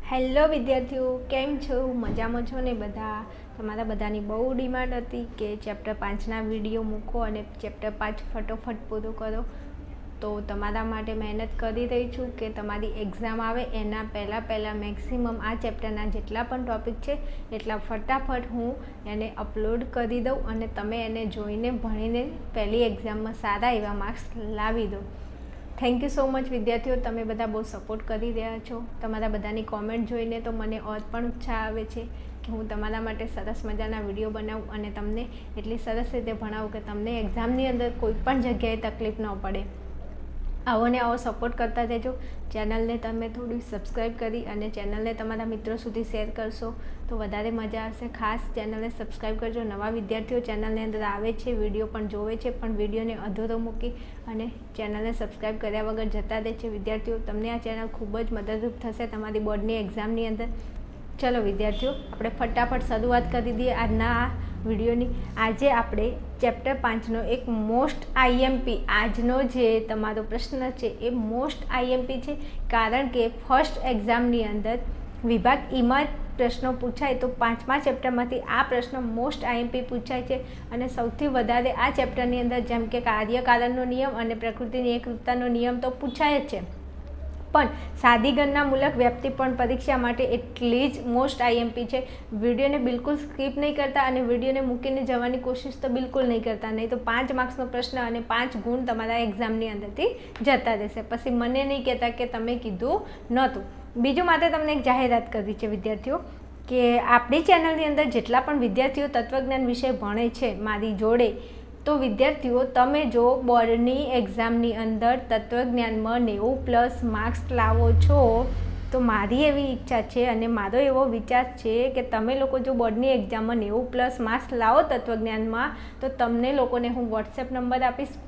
Hello વિદ્યાર્થીઓ, કેમ છો? મજામાં છો ને બધા? તમારા બધાની બહુ ડિમાન્ડ હતી કે ચેપ્ટર 5ના વિડીયો મૂકો અને ચેપ્ટર 5 ફટોફટ પૂરું કરો. તો તમારા માટે મહેનત કરી રહી છું કે તમારી એક્ઝામ આવે એના પહેલાં મેક્સિમમ આ ચેપ્ટરના જેટલા પણ ટૉપિક છે એટલા ફટાફટ હું એને અપલોડ કરી દઉં અને તમે એને જોઈને ભણીને પહેલી એક્ઝામમાં સારા એવા માર્ક્સ લાવી દો. થેન્ક યુ સો મચ વિદ્યાર્થીઓ, તમે બધા બહુ સપોર્ટ કરી રહ્યા છો. તમારા બધાની કોમેન્ટ જોઈને તો મને ઓર પણ ઉત્સાહ આવે છે કે હું તમારા માટે સરસ મજાના વિડીયો બનાવું અને તમને એટલી સરસ રીતે ભણાવું કે તમને એક્ઝામની અંદર કોઈ પણ જગ્યાએ તકલીફ ન પડે. આવો ને આવો સપોર્ટ કરતા રહેજો. ચેનલને તમે થોડી સબસ્ક્રાઈબ કરી અને ચેનલને તમારા મિત્રો સુધી શેર કરશો તો વધારે મજા આવશે. ખાસ ચેનલને સબસ્ક્રાઈબ કરજો. નવા વિદ્યાર્થીઓ ચેનલની અંદર આવે છે, વિડીયો પણ જોવે છે, પણ વિડીયોને અધૂરો મૂકી અને ચેનલને સબસ્ક્રાઈબ કર્યા વગર જતા રહે છે. વિદ્યાર્થીઓ, તમને આ ચેનલ ખૂબ જ મદદરૂપ થશે તમારી બોર્ડની એક્ઝામની અંદર. ચલો વિદ્યાર્થીઓ, આપણે ફટાફટ શરૂઆત કરી દઈએ આજના આ વિડીયોની. આજે આપણે ચેપ્ટર 5નો એક મોસ્ટ આઈએમપી, આજનો જે તમારો પ્રશ્ન છે એ મોસ્ટ આઈએમપી છે, કારણ કે ફર્સ્ટ એક્ઝામની અંદર વિભાગ ઈમાં પ્રશ્નો પૂછાય તો 5મા ચેપ્ટરમાંથી આ પ્રશ્ન મોસ્ટ આઈએમપી પૂછાય છે. અને સૌથી વધારે આ ચેપ્ટરની અંદર જેમ કે કાર્યકારણનો નિયમ અને પ્રકૃતિની એકરૂપતાનો નિયમ તો પૂછાય જ છે, પણ સાદી ગણનામૂલક વ્યાપ્તિ પણ પરીક્ષા માટે એટલી જ મોસ્ટ આઈએમપી છે. વિડીયોને બિલકુલ સ્કીપ નહીં કરતા અને વિડીયોને મૂકીને જવાની કોશિશ તો બિલકુલ નહીં કરતા, નહીં તો 5 માર્ક્સનો પ્રશ્ન અને 5 ગુણ તમારા એક્ઝામની અંદરથી જતા રહેશે. પછી મને નહીં કહેતા કે તમે કીધું નહોતું. બીજું માટે તમને એક જાહેરાત કરી છે વિદ્યાર્થીઓ કે આપણી ચેનલની અંદર જેટલા પણ વિદ્યાર્થીઓ તત્વજ્ઞાન વિષય ભણે છે મારી જોડે, તો વિદ્યાર્થીઓ તમે જો બોર્ડની એક્ઝામની અંદર તત્વજ્ઞાનમાં 90+ માર્ક્સ લાવો છો તો મારી એવી ઈચ્છા છે અને મારો એવો વિચાર છે કે તમે લોકો જો બોર્ડની એક્ઝામમાં 90+ માર્ક્સ લાવો તત્વજ્ઞાનમાં તો તમને લોકોને હું વોટ્સએપ નંબર આપીશ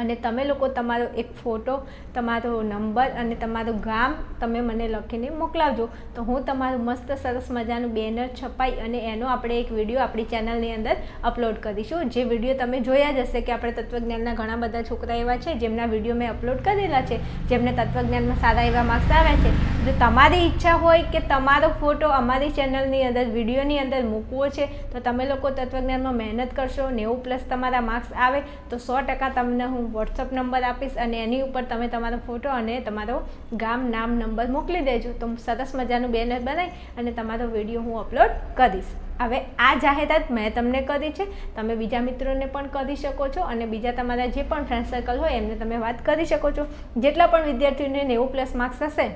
અને તમે લોકો તમારો એક ફોટો, તમારો નંબર અને તમારું ગામ તમે મને લખીને મોકલાવજો. તો હું તમારું મસ્ત સરસ મજાનું બેનર છપાઈ અને એનો આપણે એક વિડીયો આપણી ચેનલની અંદર અપલોડ કરીશું. જે વિડીયો તમે જોયા જ હશે કે આપણે તત્વજ્ઞાનના ઘણા બધા છોકરા એવા છે જેમના વિડીયો મેં અપલોડ કરેલા છે, જેમને તત્વજ્ઞાનમાં સારા એવા માર્ક્સ આવ્યા છે. જો તમારી ઈચ્છા હોય કે તમારો ફોટો અમારી ચેનલની અંદર વિડીયોની અંદર મૂકવો છે તો તમે લોકો તત્વજ્ઞાનમાં મહેનત કરશો, 90+ તમારા માર્ક્સ આવે તો 100% તમને હું વોટ્સઅપ નંબર આપીશ અને એની ઉપર તમે તમારો ફોટો અને તમારો ગામ, નામ, નંબર મોકલી દેજો તો સરસ મજાનું બેનર બનાવી અને તમારો વિડીયો હું અપલોડ કરીશ. હવે આ જાહેરાત મેં તમને કરી છે, તમે બીજા મિત્રોને પણ કરી શકો છો અને બીજા તમારા જે પણ ફ્રેન્ડ સર્કલ હોય એમને તમે વાત કરી શકો છો. જેટલા પણ વિદ્યાર્થીઓને 90+ માર્ક્સ હશે,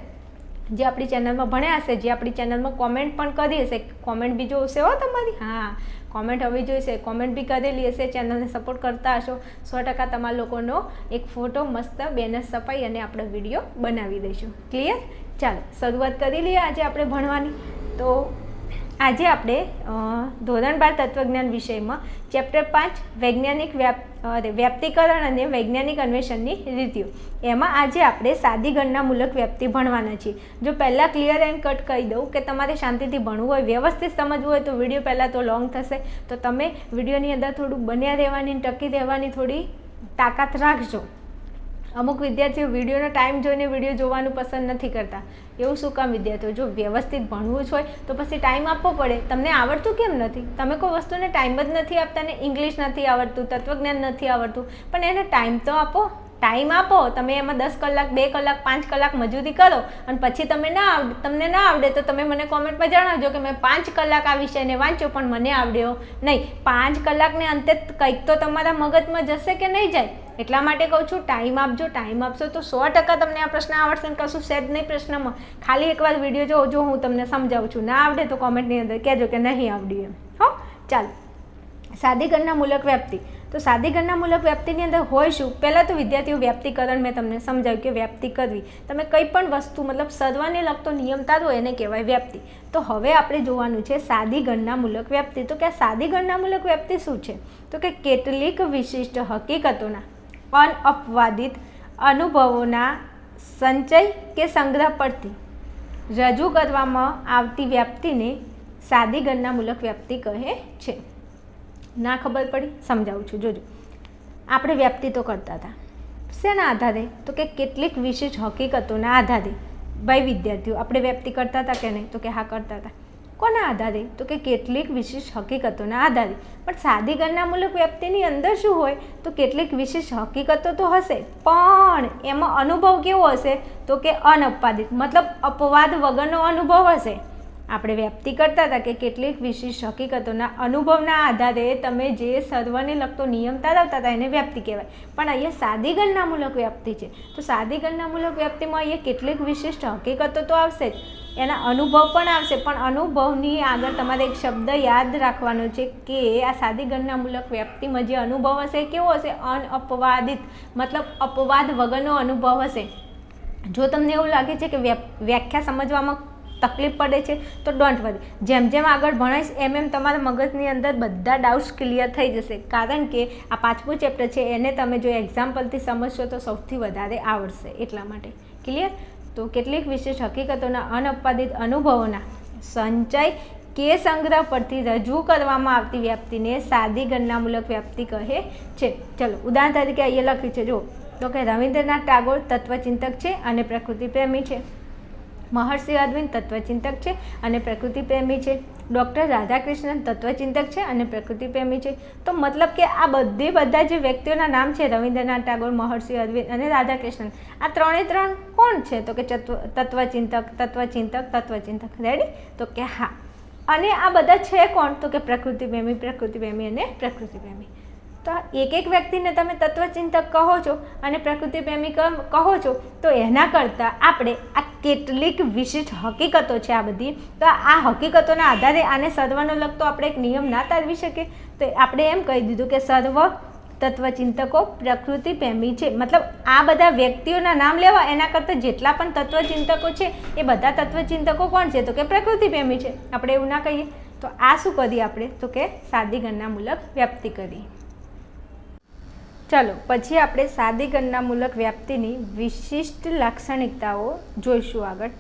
જે આપણી ચેનલમાં ભણ્યા હશે, જે આપણી ચેનલમાં કોમેન્ટ પણ કરી હશે, કોમેન્ટ બી જોશે હો તમારી, હા કોમેન્ટ હવે જોઈશે, કોમેન્ટ બી કરેલી હશે, ચેનલને સપોર્ટ કરતા હશો, 100% તમારા લોકોનો એક ફોટો મસ્ત બેનર છપાઈ અને આપણે વિડીયો બનાવી દઈશું. ક્લિયર? ચાલો શરૂઆત કરી લઈએ આજે આપણે ભણવાની. તો આજે આપણે ધોરણ 12 તત્વજ્ઞાન વિષયમાં ચેપ્ટર 5 વૈજ્ઞાનિક વ્યાપ્તિકરણ અને વૈજ્ઞાનિક અન્વેષણની રીતિઓ, એમાં આજે આપણે સાદી ગણનામૂલક વ્યાપ્તિ ભણવાના છીએ. જો પહેલાં ક્લિયર એન્ડ કટ કહી દઉં કે તમારે શાંતિથી ભણવું હોય, વ્યવસ્થિત સમજવું હોય તો વિડીયો પહેલાં તો લોંગ થશે, તો તમે વિડીયોની અંદર થોડું બન્યા રહેવાની, ટકી રહેવાની થોડી તાકાત રાખજો. અમુક વિદ્યાર્થીઓ વિડીયોનો ટાઈમ જોઈને વિડીયો જોવાનું પસંદ નથી કરતા. એવું શું કામ વિદ્યાર્થીઓ? જો વ્યવસ્થિત ભણવું જ હોય તો પછી ટાઈમ આપવો પડે. તમને આવડતું કેમ નથી? તમે કોઈ વસ્તુને ટાઈમ જ નથી આપતા ને, ઇંગ્લિશ નથી આવડતું, તત્વજ્ઞાન નથી આવડતું, પણ એને ટાઈમ તો આપો. ટાઈમ આપો. તમે એમાં 10 કલાક, 2 કલાક, 5 કલાક મજૂરી કરો અને પછી તમને ના આવડે તો તમે મને કોમેન્ટમાં જણાવજો કે મેં 5 કલાક આ વિષયને વાંચ્યો પણ મને આવડ્યો નહીં. 5 કલાકને અંતે કંઈક તો તમારા મગજમાં જશે કે નહીં જાય? એટલા માટે કહું છું ટાઈમ આપજો. ટાઈમ આપશો તો 100% તમને આ પ્રશ્ન આવડશે ને કશું સેજ નહીં પ્રશ્નમાં. ખાલી એકવાર વિડીયો જો હું તમને સમજાવું છું, ના આવડે તો કોમેન્ટની અંદર કહેજો કે નહીં આવડ્યું એમ. હો, ચાલો. સાદી ગણનામૂલક વ્યાપ્તિ. તો સાદી ગણનામૂલક વ્યાપ્તિની અંદર હોય શું? પહેલાં તો વિદ્યાર્થીઓ વ્યાપ્તિકરણ મેં તમને સમજાવ્યું કે વ્યાપ્તિ કરવી. તમે કંઈ પણ વસ્તુ મતલબ સર્વને લગતો નિયમ તારો એને કહેવાય વ્યાપ્તિ. તો હવે આપણે જોવાનું છે સાદી ગણનામૂલક વ્યાપ્તિ. તો કે સાદી ગણનામૂલક વ્યાપ્તિ શું છે? તો કે કેટલીક વિશિષ્ટ હકીકતોના અનઅપવાદિત અનુભવોના સંચય કે સંગ્રહ પરથી રજૂ કરવામાં આવતી વ્યાપ્તિને સાદી ગણનામૂલક વ્યાપ્તિ કહે છે. ના ખબર પડી? સમજાવું છું, જોજો. આપણે વ્યાપ્તિ તો કરતા હતા શેના આધારે? તો કે કેટલીક વિશેષ હકીકતોના આધારે. ભાઈ વિદ્યાર્થીઓ, આપણે વ્યક્તિ કરતા હતા કે નહીં? તો કે હા કરતા હતા. કોના આધારે? તો કે કેટલીક વિશેષ હકીકતોના આધારે. પણ સાદી ગણનામૂલક વ્યક્તિની અંદર શું હોય? તો કેટલીક વિશેષ હકીકતો તો હશે, પણ એમાં અનુભવ કેવો હશે? તો કે અનઅપવાદિત, મતલબ અપવાદ વગરનો અનુભવ હશે. આપણે વ્યક્તિ કરતા હતા કે કેટલીક વિશેષ હકીકતોના અનુભવના આધારે તમે જે સર્વને લગતો નિયમ તારવતા હતા એને વ્યક્તિ કહેવાય. પણ અહીંયા સાદી ગણનામૂલક વ્યક્તિ છે, તો સાદી ગણનામૂલક વ્યક્તિમાં અહીંયા કેટલીક વિશિષ્ટ હકીકતો તો આવશે જ, એના અનુભવ પણ આવશે. પણ અનુભવની આગળ તમારે એક શબ્દ યાદ રાખવાનો છે કે આ સાદી ગણનામૂલક વ્યક્તિમાં જે અનુભવ હશે કેવો હશે? અનઅપવાદિત, મતલબ અપવાદ વગરનો અનુભવ હશે. જો તમને એવું લાગે છે કે વ્યાખ્યા સમજવામાં તકલીફ પડે છે તો ડોન્ટ વરી, જેમ જેમ આગળ ભણાઈશ એમ તમારા મગજની અંદર બધા ડાઉટ્સ ક્લિયર થઈ જશે. કારણ કે આ 5મું ચેપ્ટર છે, એને તમે જો એક્ઝામ્પલથી સમજશો તો સૌથી વધારે આવડશે. એટલા માટે ક્લિયર? તો કેટલીક વિશેષ હકીકતોના અનઅપવાદિત અનુભવોના સંચય કે સંગ્રહ પરથી રજૂ કરવામાં આવતી વ્યક્તિને સાદી ગણનામૂલક વ્યક્તિ કહે છે. ચલો ઉદાહરણ તરીકે અહીંયા લખ્યું છે, જો તો કે રવિન્દ્રનાથ ટાગોર તત્વચિંતક છે અને પ્રકૃતિ પ્રેમી છે. મહર્ષિ અરવિંદ તત્વચિંતક છે અને પ્રકૃતિ પ્રેમી છે. ડૉક્ટર રાધાકૃષ્ણન તત્વચિંતક છે અને પ્રકૃતિ પ્રેમી છે. તો મતલબ કે આ બધા જે વ્યક્તિઓના નામ છે, રવિન્દ્રનાથ ટાગોર, મહર્ષિ અરવિંદ અને રાધાકૃષ્ણન, આ ત્રણ કોણ છે? તો કે તત્વચિંતક. રેડી? તો કે હા. અને આ બધા છે કોણ? તો કે પ્રકૃતિ પ્રેમી અને પ્રકૃતિ પ્રેમી. તો એક વ્યક્તિને તમે તત્વચિંતક કહો છો અને પ્રકૃતિ પ્રેમી કહો છો, તો એના કરતાં આપણે આ કેટલીક વિશિષ્ટ હકીકતો છે આ બધી, તો આ હકીકતોના આધારે આને સર્વનો લગતો આપણે એક નિયમ ના તારવી શકીએ? તો આપણે એમ કહી દીધું કે સર્વ તત્વચિંતકો પ્રકૃતિ પ્રેમી છે. મતલબ આ બધા વ્યક્તિઓના નામ લેવા એના કરતાં જેટલા પણ તત્વચિંતકો છે એ બધા તત્વચિંતકો કોણ છે? તો કે પ્રકૃતિ પ્રેમી છે. આપણે એવું ના કહીએ. તો આ શું કરીએ આપણે? તો કે સાદી ગણનામૂલક વ્યક્તિ કરીએ. ચલો પછી આપણે સાદી ગણનામૂલક વ્યક્તિની વિશિષ્ટ લાક્ષણિકતાઓ જોઈશું આગળ.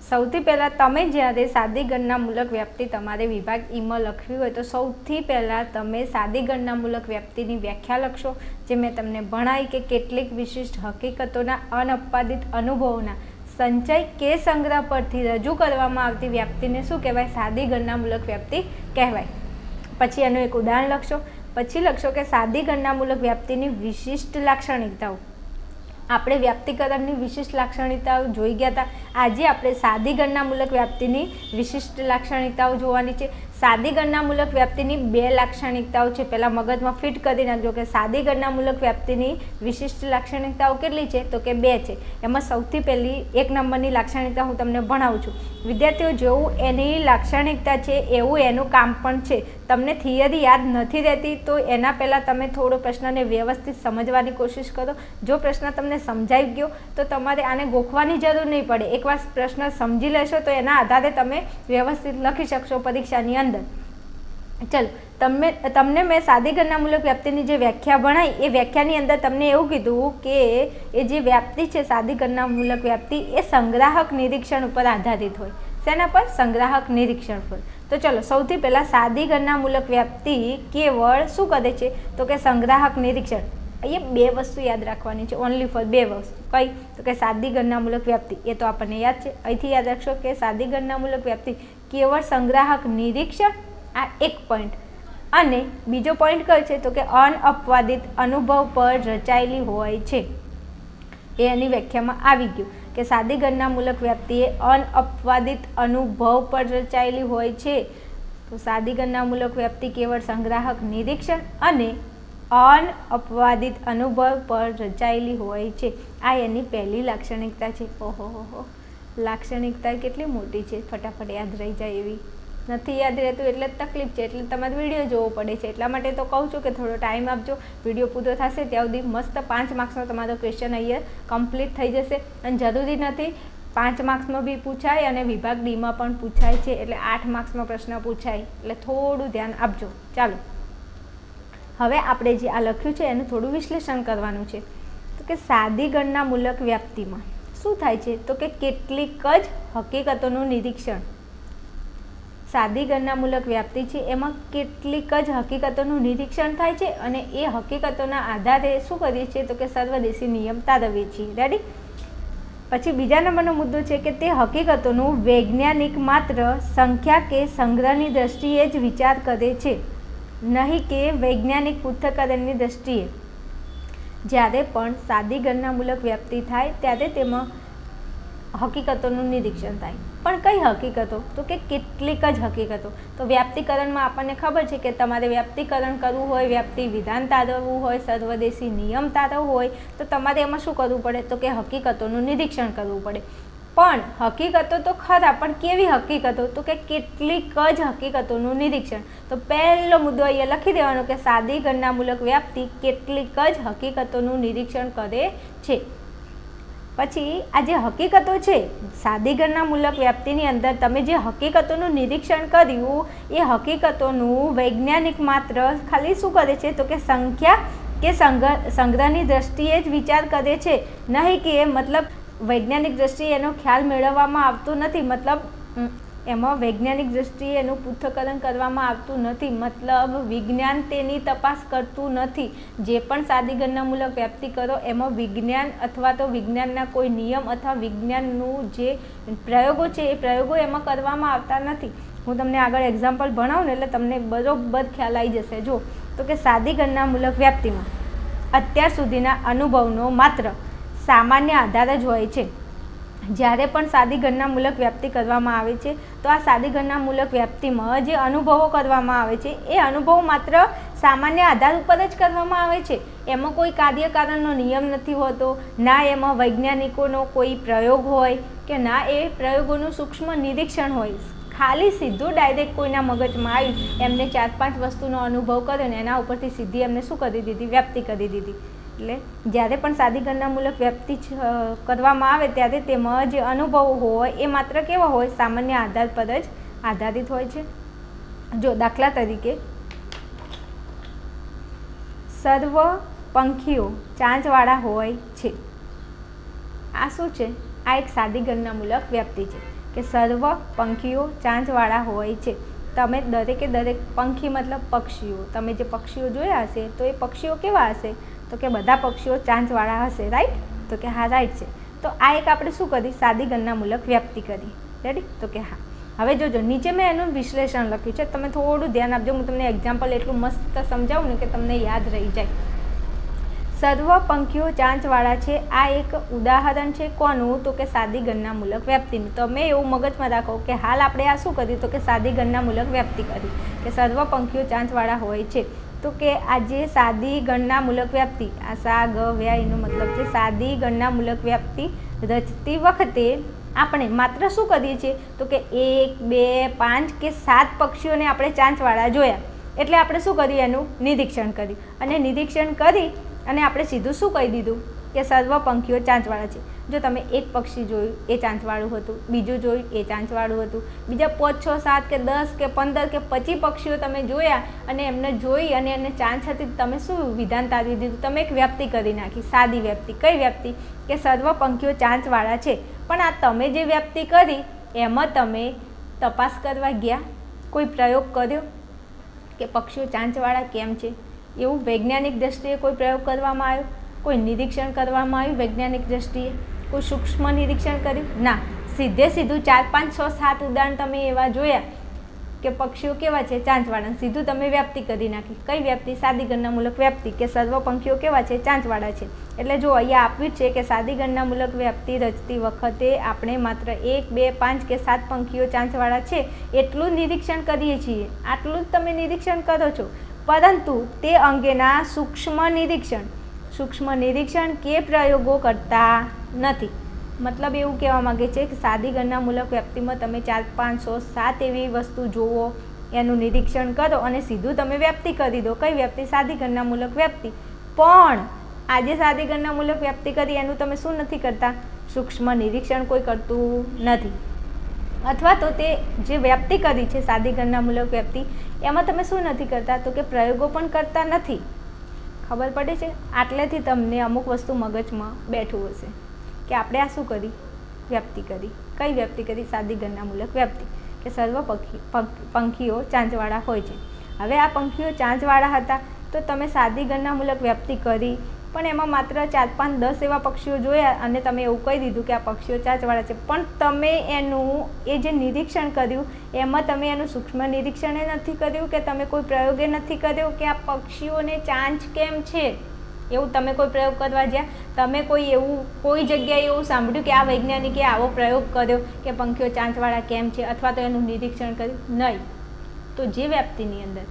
સૌથી પહેલાં તમે જ્યારે સાદી ગણનામૂલક વ્યક્તિ તમારે વિભાગ ઈમાં લખવી હોય તો સૌથી પહેલાં તમે સાદી ગણનામૂલક વ્યક્તિની વ્યાખ્યા લખશો, જે મેં તમને ભણાવી કે કેટલીક વિશિષ્ટ હકીકતોના અનઅપવાદિત અનુભવોના સંચય કે સંગ્રહ પરથી રજૂ કરવામાં આવતી વ્યક્તિને શું કહેવાય? સાદી ગણનામૂલક વ્યક્તિ કહેવાય. પછી એનું એક ઉદાહરણ લખશો. પછી લખશો કે સાદી ગણનામૂલક વ્યક્તિની વિશિષ્ટ લાક્ષણિકતાઓ. આપણે વ્યક્તિકરણની વિશિષ્ટ લાક્ષણિકતાઓ જોઈ ગયા હતા. આજે આપણે સાદી ગણનામૂલક વ્યક્તિની વિશિષ્ટ લાક્ષણિકતાઓ જોવાની છે. સાદી ગણનામૂલક વ્યક્તિની 2 લાક્ષણિકતાઓ છે. પહેલાં મગજમાં ફિટ કરી નાખજો કે સાદી ગણનામૂલક વ્યક્તિની વિશિષ્ટ લાક્ષણિકતાઓ કેટલી છે? તો કે 2 છે. એમાં સૌથી પહેલી 1 નંબરની લાક્ષણિકતા હું તમને ભણાવું છું. વિદ્યાર્થીઓ, જેવું એની લાક્ષણિકતા છે એવું એનું કામ પણ છે. તમને થિયરી યાદ નથી રહેતી તો એના પહેલાં તમે થોડો પ્રશ્નને વ્યવસ્થિત સમજવાની કોશિશ કરો. જો પ્રશ્ન તમને સમજાઈ ગયો તો તમારે આને ગોખવાની જરૂર નહીં પડે. એકવાર પ્રશ્ન સમજી લેશો તો એના આધારે તમે વ્યવસ્થિત લખી શકશો પરીક્ષાની અંદર. ચલો, તમને મેં સાદી ગણનામૂલક વ્યક્તિની જે વ્યાખ્યા ભણાવી એ વ્યાખ્યાની અંદર તમને એવું કીધું કે એ જે વ્યક્તિ છે સાદી ગણનામૂલક વ્યક્તિ એ સંગ્રાહક નિરીક્ષણ ઉપર આધારિત હોય. શેના પર? સંગ્રાહક નિરીક્ષણ પર. તો ચલો સૌથી પહેલાં સાદી ગણનામૂલક વ્યક્તિ કેવળ શું કરે છે? તો કે સંગ્રાહક નિરીક્ષણ. અહીંયા 2 વસ્તુ યાદ રાખવાની છે, ઓનલી ફોર 2 વસ્તુ. કઈ? તો કે સાદી ગણનામૂલક વ્યક્તિ, એ તો આપણને યાદ છે. અહીંથી યાદ રાખશો કે સાદી ગણનામૂલક વ્યક્તિ કેવળ સંગ્રાહક નિરીક્ષણ, આ એક પોઈન્ટ. અને બીજો પોઈન્ટ કયો છે? તો કે અનઅપવાદિત અનુભવ પર રચાયેલી હોય છે. એ એની વ્યાખ્યામાં આવી ગયું કે સાદી ગણનામૂલક વ્યક્તિ એ અનઅપવાદિત અનુભવ પર રચાયેલી હોય છે. તો સાદી ગણનામૂલક વ્યક્તિ કેવળ સંગ્રાહક નિરીક્ષણ અને અનઅપવાદિત અનુભવ પર રચાયેલી હોય છે. આ એની પહેલી લાક્ષણિકતા છે. ઓહો, લાક્ષણિકતા કેટલી મોટી છે, ફટાફટ યાદ રહી જાય એવી નથી. યાદ રહેતું એટલે તકલીફ છે, એટલે તમારે વિડીયો જોવો પડે છે. એટલા માટે તો કહું છું કે થોડો ટાઈમ આપજો. વિડીયો પૂરો થશે ત્યાં સુધી મસ્ત 5 માર્ક્સનો તમારો ક્વેશ્ચન અહીંયા કમ્પ્લીટ થઈ જશે. અને જરૂરી નથી 5 માર્ક્સમાં બી પૂછાય અને વિભાગ ડીમાં પણ પૂછાય છે, એટલે 8 માર્ક્સનો પ્રશ્ન પૂછાય. એટલે થોડું ધ્યાન આપજો. ચાલો, હવે આપણે જે આ લખ્યું છે એનું થોડું વિશ્લેષણ કરવાનું છે. તો કે સાદી ગણનામૂલક વ્યક્તિમાં શું થાય છે? તો કે કેટલીક જ હકીકતોનું નિરીક્ષણ. સાદી ગણનામૂલક વ્યક્તિ છે એમાં કેટલીક જ હકીકતોનું નિરીક્ષણ થાય છે અને એ હકીકતોના આધારે શું કરીએ છીએ? તો કે સર્વદેશી નિયમ તારવીએ છીએ. રેડી? પછી બીજા નંબરનો મુદ્દો છે કે તે હકીકતોનું વૈજ્ઞાનિક માત્ર સંખ્યા કે સંગ્રહની દ્રષ્ટિએ જ વિચાર કરે છે, નહીં કે વૈજ્ઞાનિક પૃથ્થકરણની દ્રષ્ટિએ. જ્યારે પણ સાદી ગણનામૂલક વ્યાપ્તિ થાય ત્યારે તેમાં હકીકતોનું નિરીક્ષણ થાય. પણ કઈ હકીકતો? તો કે કેટલીક જ હકીકતો. તો વ્યાપ્તિકરણમાં આપણને ખબર છે કે તમારે વ્યાપ્તિકરણ કરવું હોય, વ્યાપ્તિ વિધાન તારવવું હોય, સર્વદેશી નિયમ તારવવું હોય તો તમારે એમાં શું કરવું પડે? તો કે હકીકતોનું નિરીક્ષણ કરવું પડે. પણ હકીકતો તો ખરા, પણ કેવી હકીકતો? તો કે કેટલીક જ હકીકતોનું નિરીક્ષણ. તો પહેલો મુદ્દો અહીંયા લખી દેવાનો કે સાદી ગણનામૂલક વ્યાપ્તિ કેટલીક જ હકીકતોનું નિરીક્ષણ કરે છે. પછી આ જે હકીકતો છે સાદી ગણનામૂલક વ્યાપ્તિની અંદર તમે જે હકીકતોનું નિરીક્ષણ કર્યું એ હકીકતોનું વૈજ્ઞાનિક માત્ર ખાલી શું કરે છે? તો કે સંખ્યા કે સંગ્રહની દ્રષ્ટિએ જ વિચાર કરે છે, નહીં કે મતલબ વૈજ્ઞાનિક દ્રષ્ટિએ એનો ખ્યાલ મેળવવામાં આવતો નથી. મતલબ એમાં વૈજ્ઞાનિક દ્રષ્ટિએ એનું પૃથ્થકરણ કરવામાં આવતું નથી. મતલબ વિજ્ઞાન તેની તપાસ કરતું નથી. જે પણ સાદી ગણનામૂલક વ્યાપ્તિ કરો એમાં વિજ્ઞાન અથવા તો વિજ્ઞાનના કોઈ નિયમ અથવા વિજ્ઞાનનું જે પ્રયોગો છે એ પ્રયોગો એમાં કરવામાં આવતા નથી. હું તમને આગળ એક્ઝામ્પલ ભણાવું ને એટલે તમને બરોબર ખ્યાલ આવી જશે. જો તો કે સાદી ગણનામૂલક વ્યાપ્તિમાં અત્યાર સુધીના અનુભવનો માત્ર સામાન્ય આધાર જ હોય છે. જ્યારે પણ સાદી ગણનામૂલક વ્યાપ્તિ કરવામાં આવે છે તો આ સાદી ગણનામૂલક વ્યાપ્તિમાં જે અનુભવો કરવામાં આવે છે એ અનુભવો માત્ર સામાન્ય આધાર ઉપર જ કરવામાં આવે છે. એમાં કોઈ કાર્યકારણનો નિયમ નથી હોતો, ના એમાં વૈજ્ઞાનિકોનો કોઈ પ્રયોગ હોય કે ના એ પ્રયોગોનું સૂક્ષ્મ નિરીક્ષણ હોય. ખાલી સીધું ડાયરેક્ટ કોઈના મગજમાં આવ્યું, એમને 4-5 વસ્તુનો અનુભવ કર્યો ને એના ઉપરથી સીધી એમને શું કરી દીધી? વ્યાપ્તિ કરી દીધી. એટલે જ્યારે પણ સાદી ગણનામૂલક વ્યાપ્તિ કરવામાં આવે ત્યારે તેમાં જે અનુભવો હોય એ માત્ર કેવા હોય? સામાન્ય આધાર પર જ આધારિત હોય છે. જો દાખલા તરીકે સર્વ પંખીઓ ચાંચવાળા હોય છે. આ શું છે? આ એક સાદી ગણનામૂલક વ્યાપ્તિ છે કે સર્વ પંખીઓ ચાંચવાળા હોય છે. તમે દરેકે દરેક પંખી મતલબ પક્ષીઓ, તમે જે પક્ષીઓ જોયા હશે તો એ પક્ષીઓ કેવા હશે? તો કે બધા પક્ષીઓ ચાંચવાળા હશે. રાઈટ? તો કે હા, રાઈટ છે. તો આ એક આપણે શું કરી? સાદી ગણનામૂલક વ્યાપ્તિ કરી. રેડી? તો કે હા. હવે જોજો નીચે મેં એનું વિશ્લેષણ લખ્યું છે, તમે થોડું ધ્યાન આપજો. હું તમને એક્ઝામ્પલ એટલું મસ્ત સમજાવું ને કે તમને યાદ રહી જાય. સર્વ પંખીઓ ચાંચવાળા છે આ એક ઉદાહરણ છે. કોનું? તો કે સાદી ગણનામૂલક વ્યાપ્તિનું. તમે એવું મગજમાં રાખો કે હાલ આપણે આ શું કર્યું? તો કે સાદી ગણનામૂલક વ્યાપ્તિ કરી કે સર્વ પંખીઓ ચાંચવાળા હોય છે. તો કે આજે સાદી ગણનામૂલક વ્યાપ્તિ, આ સા ગ વ્યા એનો મતલબ છે સાદી ગણનામૂલક વ્યાપ્તિ રચતી વખતે આપણે માત્ર શું કરીએ છીએ? તો કે 1, 2, 5 કે 7 પક્ષીઓને આપણે ચાંચવાળા જોયા એટલે આપણે શું કર્યું? એનું નિરીક્ષણ કર્યું. અને નિરીક્ષણ કરી અને આપણે સીધું શું કહી દીધું? કે સર્વ પંખીઓ ચાંચવાળા છે. જો તમે એક પક્ષી જોયું એ ચાંચવાળું હતું, બીજું જોયું એ ચાંચવાળું હતું, બીજા 5, 6, 7 કે 10 કે 15 કે 25 પક્ષીઓ તમે જોયા અને એમને જોઈ અને એને ચાંચ હતી, તમે શું વિધાન તારવી દીધું? તમે એક વ્યાપ્તિ કરી નાખી, સાદી વ્યાપ્તિ. કઈ વ્યાપ્તિ? કે સર્વ પંખીઓ ચાંચવાળા છે. પણ આ તમે જે વ્યાપ્તિ કરી એમાં તમે તપાસ કરવા ગયા, કોઈ પ્રયોગ કર્યો કે પક્ષીઓ ચાંચવાળા કેમ છે? એવું વૈજ્ઞાનિક દ્રષ્ટિએ કોઈ પ્રયોગ કરવામાં આવ્યો? કોઈ નિરીક્ષણ કરવામાં આવ્યું વૈજ્ઞાનિક દ્રષ્ટિએ? કોઈ સૂક્ષ્મ નિરીક્ષણ કર્યું? ના. સીધે સીધું 4, 5, 6, 7 ઉદાહરણ તમે એવા જોયા કે પક્ષીઓ કેવા છે? ચાંચવાળા. સીધું તમે વ્યાપ્તિ કરી નાખી. કઈ વ્યાપ્તિ? સાદી ગણનામૂલક વ્યાપ્તિ કે સર્વ પંખીઓ કેવા છે? ચાંચવાળા છે. એટલે જો અહીંયા આપ્યું છે કે સાદી ગણનામૂલક વ્યાપ્તિ રચતી વખતે આપણે માત્ર 1, 2, 5 કે 7 પંખીઓ ચાંચવાળા છે એટલું નિરીક્ષણ કરીએ છીએ. આટલું જ તમે નિરીક્ષણ કરો છો, પરંતુ તે અંગેના સૂક્ષ્મ નિરીક્ષણ કે પ્રયોગો કરતા નથી. મતલબ એવું કહેવા માગે છે કે સાદી ગણનામૂલક વ્યાપ્તિમાં તમે 4, 5, 6, 7 એવી વસ્તુ જુઓ, એનું નિરીક્ષણ કરો અને સીધું તમે વ્યાપ્તિ કરી દો. કઈ વ્યાપ્તિ? સાદી ગણનામૂલક વ્યાપ્તિ. પણ આજે સાદી ગણનામૂલક વ્યાપ્તિ કરી એનું તમે શું નથી કરતા? સૂક્ષ્મ નિરીક્ષણ કોઈ કરતું નથી. અથવા તો તે જે વ્યાપ્તિ કરી છે સાદી ગણનામૂલક વ્યાપ્તિ એમાં તમે શું નથી કરતા? તો કે પ્રયોગો પણ કરતા નથી. ખબર પડે છે? આટલેથી તમને અમુક વસ્તુ મગજમાં બેઠું હશે કે આપણે આ શું કરી? વ્યાપ્તિ કરી. કઈ વ્યાપ્તિ કરી? સાદી ગણનામૂલક વ્યાપ્તિ કે સર્વ પંખીઓ ચાંચવાળા હોય છે. હવે આ પંખીઓ ચાંચવાળા હતા તો તમે સાદી ગણનામૂલક વ્યાપ્તિ કરી પણ એમાં માત્ર 4, 5, 10 એવા પક્ષીઓ જોયા અને તમે એવું કહી દીધું કે આ પક્ષીઓ ચાંચવાળા છે, પણ તમે એનું એ જે નિરીક્ષણ કર્યું એમાં તમે એનું સૂક્ષ્મ નિરીક્ષણ નથી કર્યું કે તમે કોઈ પ્રયોગે નથી કર્યો કે આ પક્ષીઓને ચાંચ કેમ છે, એવું તમે કોઈ પ્રયોગ કરવા જ્યાં તમે કોઈ જગ્યાએ એવું સાંભળ્યું કે આ વૈજ્ઞાનિકે આવો પ્રયોગ કર્યો કે પંખીઓ ચાંચવાળા કેમ છે, અથવા તો એનું નિરીક્ષણ કર્યું? નહીં. તો જે વ્યાપ્તિની અંદર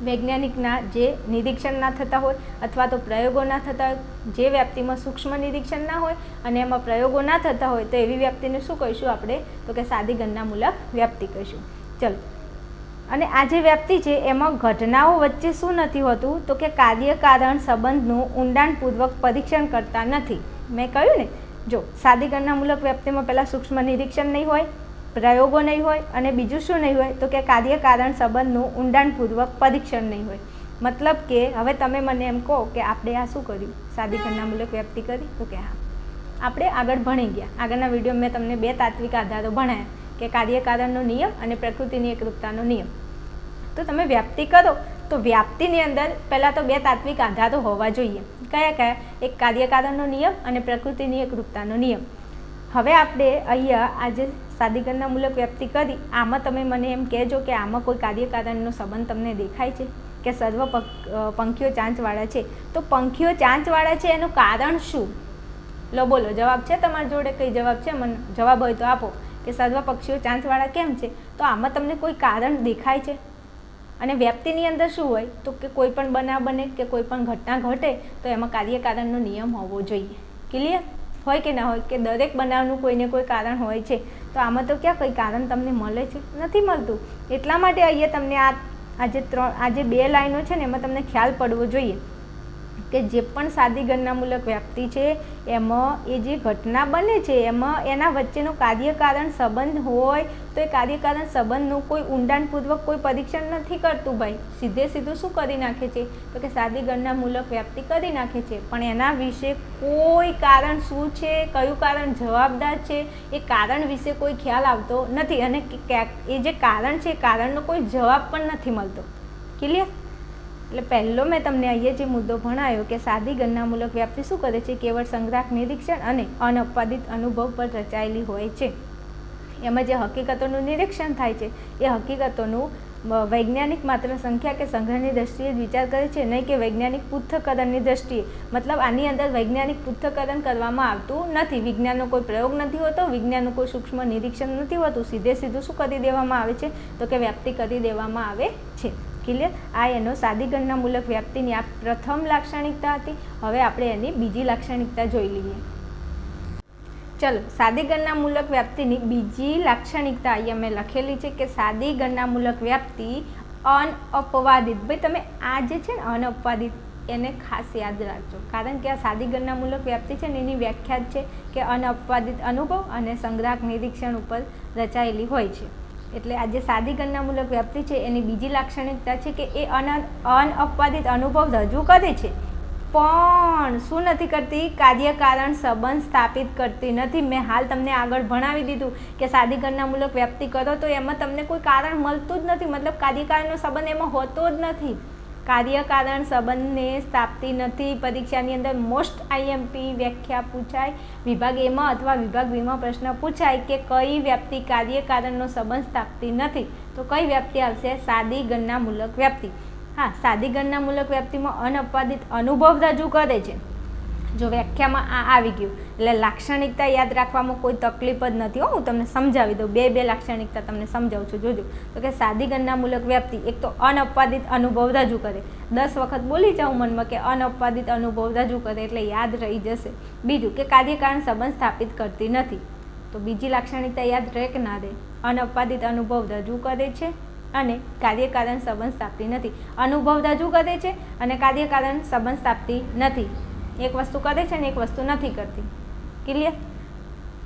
વૈજ્ઞાનિકના જે નિરીક્ષણ ના થતા હોય અથવા તો પ્રયોગો ના થતા હોય, જે વ્યાપ્તિમાં સૂક્ષ્મ નિરીક્ષણ ના હોય અને એમાં પ્રયોગો ના થતા હોય, તો એવી વ્યાપ્તિને શું કહીશું આપણે? તો કે સાદી ગણનામૂલક વ્યાપ્તિ કહીશું. ચલો, અને આ જે વ્યાપ્તિ છે એમાં ઘટનાઓ વચ્ચે શું નથી હોતું? તો કે કાર્ય કારણ સંબંધનું ઊંડાણપૂર્વક પરીક્ષણ કરતા નથી. મેં કહ્યું ને, જો સાદી ગણનામૂલક વ્યાપ્તિમાં પહેલાં સૂક્ષ્મ નિરીક્ષણ નહીં હોય, પ્રયોગો નહીં હોય, અને બીજું શું નહીં હોય? તો કે કાર્ય કારણ સંબંધનું ઊંડાણપૂર્વક પરીક્ષણ નહીં હોય. મતલબ કે હવે તમે મને એમ કહો કે આપણે આ શું કર્યું? સાદી ગણનામૂલક વ્યાપ્તિ કરી? તો કે હા, આપણે આગળ ભણી ગયા. આગળના વિડીયો મેં તમને 2 તાત્વિક આધારો ભણાયા કે કાર્યકારણનો નિયમ અને પ્રકૃતિની એકરૂપતાનો નિયમ. તો તમે વ્યાપ્તિ કરો તો વ્યાપ્તિની અંદર પહેલાં તો 2 તાત્વિક આધારો હોવા જોઈએ. કયા કયા? એક કાર્યકારણનો નિયમ અને પ્રકૃતિની એકરૂપતાનો નિયમ. હવે આપણે અહીંયા આજે સાદી ગણનામૂલક વ્યાપ્તિ કરી, આમાં તમે મને એમ કહેજો કે આમાં કોઈ કાર્યકારણનો સંબંધ તમને દેખાય છે કે સર્વ પંખીઓ ચાંચવાળા છે? તો પંખીઓ ચાંચવાળા છે એનું કારણ શું? લો બોલો, જવાબ છે તમારી જોડે? કઈ જવાબ છે? મને જવાબ હોય તો આપો કે સર્વ પક્ષીઓ ચાંચવાળા કેમ છે. તો આમાં તમને કોઈ કારણ દેખાય છે? અને વ્યાપ્તિની અંદર શું હોય? તો કે કોઈ પણ બનાવ બને કે કોઈ પણ ઘટના ઘટે તો એમાં કાર્યકારણનો નિયમ હોવો જોઈએ. ક્લિયર? હોય કે ના હોય કે દરેક બનાવનું કોઈને કોઈ કારણ હોય છે. તો આમાં તો ક્યાં કંઈ કારણ તમને મળે છે? નથી મળતું. એટલા માટે અહીંયા તમને આ જે 2 લાઈનો છે ને એમાં તમને ખ્યાલ પડવો જોઈએ કે જે પણ સાદી ગણનામૂલક વ્યાપ્તિ છે એમાં એ જે ઘટના બને છે એમાં એના વચ્ચેનો કાર્યકારણ સંબંધ હોય તો એ કાર્યકારણ સંબંધનું કોઈ ઊંડાણપૂર્વક કોઈ પરીક્ષણ નથી કરતું ભાઈ. સીધું શું કરી નાખે છે? તો કે સાદી ગણનામૂલક વ્યાપ્તિ કરી નાખે છે, પણ એના વિશે કોઈ કારણ શું છે, કયું કારણ જવાબદાર છે, એ કારણ વિશે કોઈ ખ્યાલ આવતો નથી. અને એ જે કારણ છે કારણનો કોઈ જવાબ પણ નથી મળતો. ક્લિયર? એટલે પહેલો મેં તમને અહીંયા જે મુદ્દો ભણાયો કે સાદી ગણનામૂલક વ્યાપ્તિ શું કરે છે? કેવળ સંગ્રાહક નિરીક્ષણ અને અનઅપવાદિત અનુભવ પર રચાયેલી હોય છે. એમાં જે હકીકતોનું નિરીક્ષણ થાય છે એ હકીકતોનું વૈજ્ઞાનિક માત્ર સંખ્યા કે સંગ્રહની દ્રષ્ટિએ જ વિચાર કરે છે, નહીં કે વૈજ્ઞાનિક પૃથ્થકરણની દ્રષ્ટિએ. મતલબ આની અંદર વૈજ્ઞાનિક પૃથ્થકરણ કરવામાં આવતું નથી. વિજ્ઞાનનો કોઈ પ્રયોગ નથી હોતો, વિજ્ઞાનનું કોઈ સૂક્ષ્મ નિરીક્ષણ નથી હોતું. સીધું શું કરી દેવામાં આવે છે? તો કે વ્યાપ્તિ કરી દેવામાં આવે છે. ક્લિયર? આ એનો સાદી ગણનામૂલક વ્યાપ્તિની આ પ્રથમ લાક્ષણિકતા હતી. હવે આપણે એની બીજી લાક્ષણિકતા જોઈ લઈએ. ચલો, સાદી ગણનામૂલક વ્યાપ્તિની બીજી લાક્ષણિકતા અહીંયા મેં લખેલી છે કે સાદી ગણનામૂલક વ્યાપ્તિ અનઅપવાદિત. ભાઈ તમે આ જે છે ને અનઅપવાદિત એને ખાસ યાદ રાખજો, કારણ કે આ સાદી ગણનામૂલક વ્યાપ્તિ છે ને એની વ્યાખ્યા જ છે કે અનઅપવાદિત અનુભવ અને સંગ્રાહક નિરીક્ષણ ઉપર રચાયેલી હોય છે. એટલે આ જે સાદી ગણનામૂલક વ્યાપ્તિ છે એની બીજી લાક્ષણિકતા છે કે એ અનઅપવાદિત અનુભવ રજૂ કરે છે, પણ શું નથી કરતી? કાર્યકારણ સંબંધ સ્થાપિત કરતી નથી. મેં હાલ તમને આગળ ભણાવી દીધું કે સાદી ગણનામૂલક વ્યાપ્તિ કરો તો એમાં તમને કોઈ કારણ મળતું જ નથી. મતલબ કાર્યકારણનો સંબંધ એમાં હોતો જ નથી. કાર્યકારણ સંબંધને સ્થાપતી નથી. પરીક્ષાની અંદર મોસ્ટ IMP વ્યાખ્યા પૂછાય, વિભાગ એમાં અથવા વિભાગ બીમાં પ્રશ્ન પૂછાય કે કઈ વ્યાપ્તિ કાર્યકારણનો સંબંધ સ્થાપતી નથી, તો કઈ વ્યાપ્તિ આવશે? સાદી ગણનામૂલક વ્યાપ્તિ. હા, સાદી ગણનામૂલક વ્યાપ્તિમાં અનઅપવાદિત અનુભવ રજૂ કરે છે. જો વ્યાખ્યામાં આ આવી ગયું એટલે લાક્ષણિકતા યાદ રાખવામાં કોઈ તકલીફ જ નથી. હું તમને સમજાવી દઉં, બે લાક્ષણિકતા તમને સમજાવું છું, જોજો. તો કે સાદી ગણનામૂલક વ્યાપ્તિ એક તો અનઅપવાદિત અનુભવ રજૂ કરે. 10 વખત બોલી જાઉં મનમાં કે અનઅપવાદિત અનુભવ રજૂ કરે એટલે યાદ રહી જશે. બીજું કે કાર્યકારણ સંબંધ સ્થાપિત કરતી નથી. તો બીજી લાક્ષણિકતા યાદ રહે કે ના રહે? અનઅપવાદિત અનુભવ રજૂ કરે છે અને કાર્યકારણ સંબંધ સ્થાપતી નથી. અનુભવ રજૂ કરે છે અને કાર્યકારણ સંબંધ સ્થાપતી નથી. એક વસ્તુ કરે છે ને એક વસ્તુ નથી કરતી. ક્લિયર?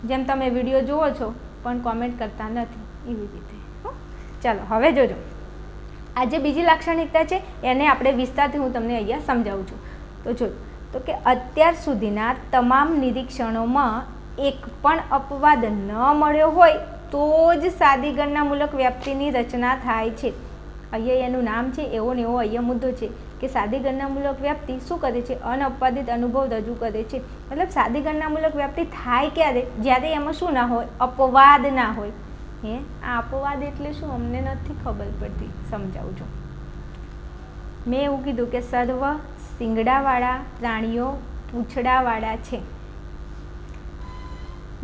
જેમ તમે વિડીયો જુઓ છો પણ કોમેન્ટ કરતા નથી, એવી રીતે. ચાલો હવે જોજો, આ જે બીજી લાક્ષણિકતા છે એને આપણે વિસ્તારથી હું તમને અહીંયા સમજાવું છું. તો જો, તો કે અત્યાર સુધીના તમામ નિરીક્ષણોમાં એક પણ અપવાદ ન મળ્યો હોય તો જ સાદી ગણનામૂલક વ્યાપ્તિની રચના થાય છે. અહીંયા એનું નામ છે એવો ને એવો અહીંયા મુદ્દો છે કે સાદી ગણનામૂલક વ્યાપ્તિ શું કરે છે? અનઅપવાદિત અનુભવ રજૂ કરે છે. મતલબ સાદી ગણનામૂલક વ્યાપ્તિ થાય ક્યારે? જ્યારે એમાં શું ના હોય? અપવાદ ના હોય. આ અપવાદ એટલે શું? અમને નથી ખબર પડતી, સમજાવું છું. મેં એવું કીધું કે સર્વ શિંગડાવાળા પ્રાણીઓ પૂંછડાવાળા છે.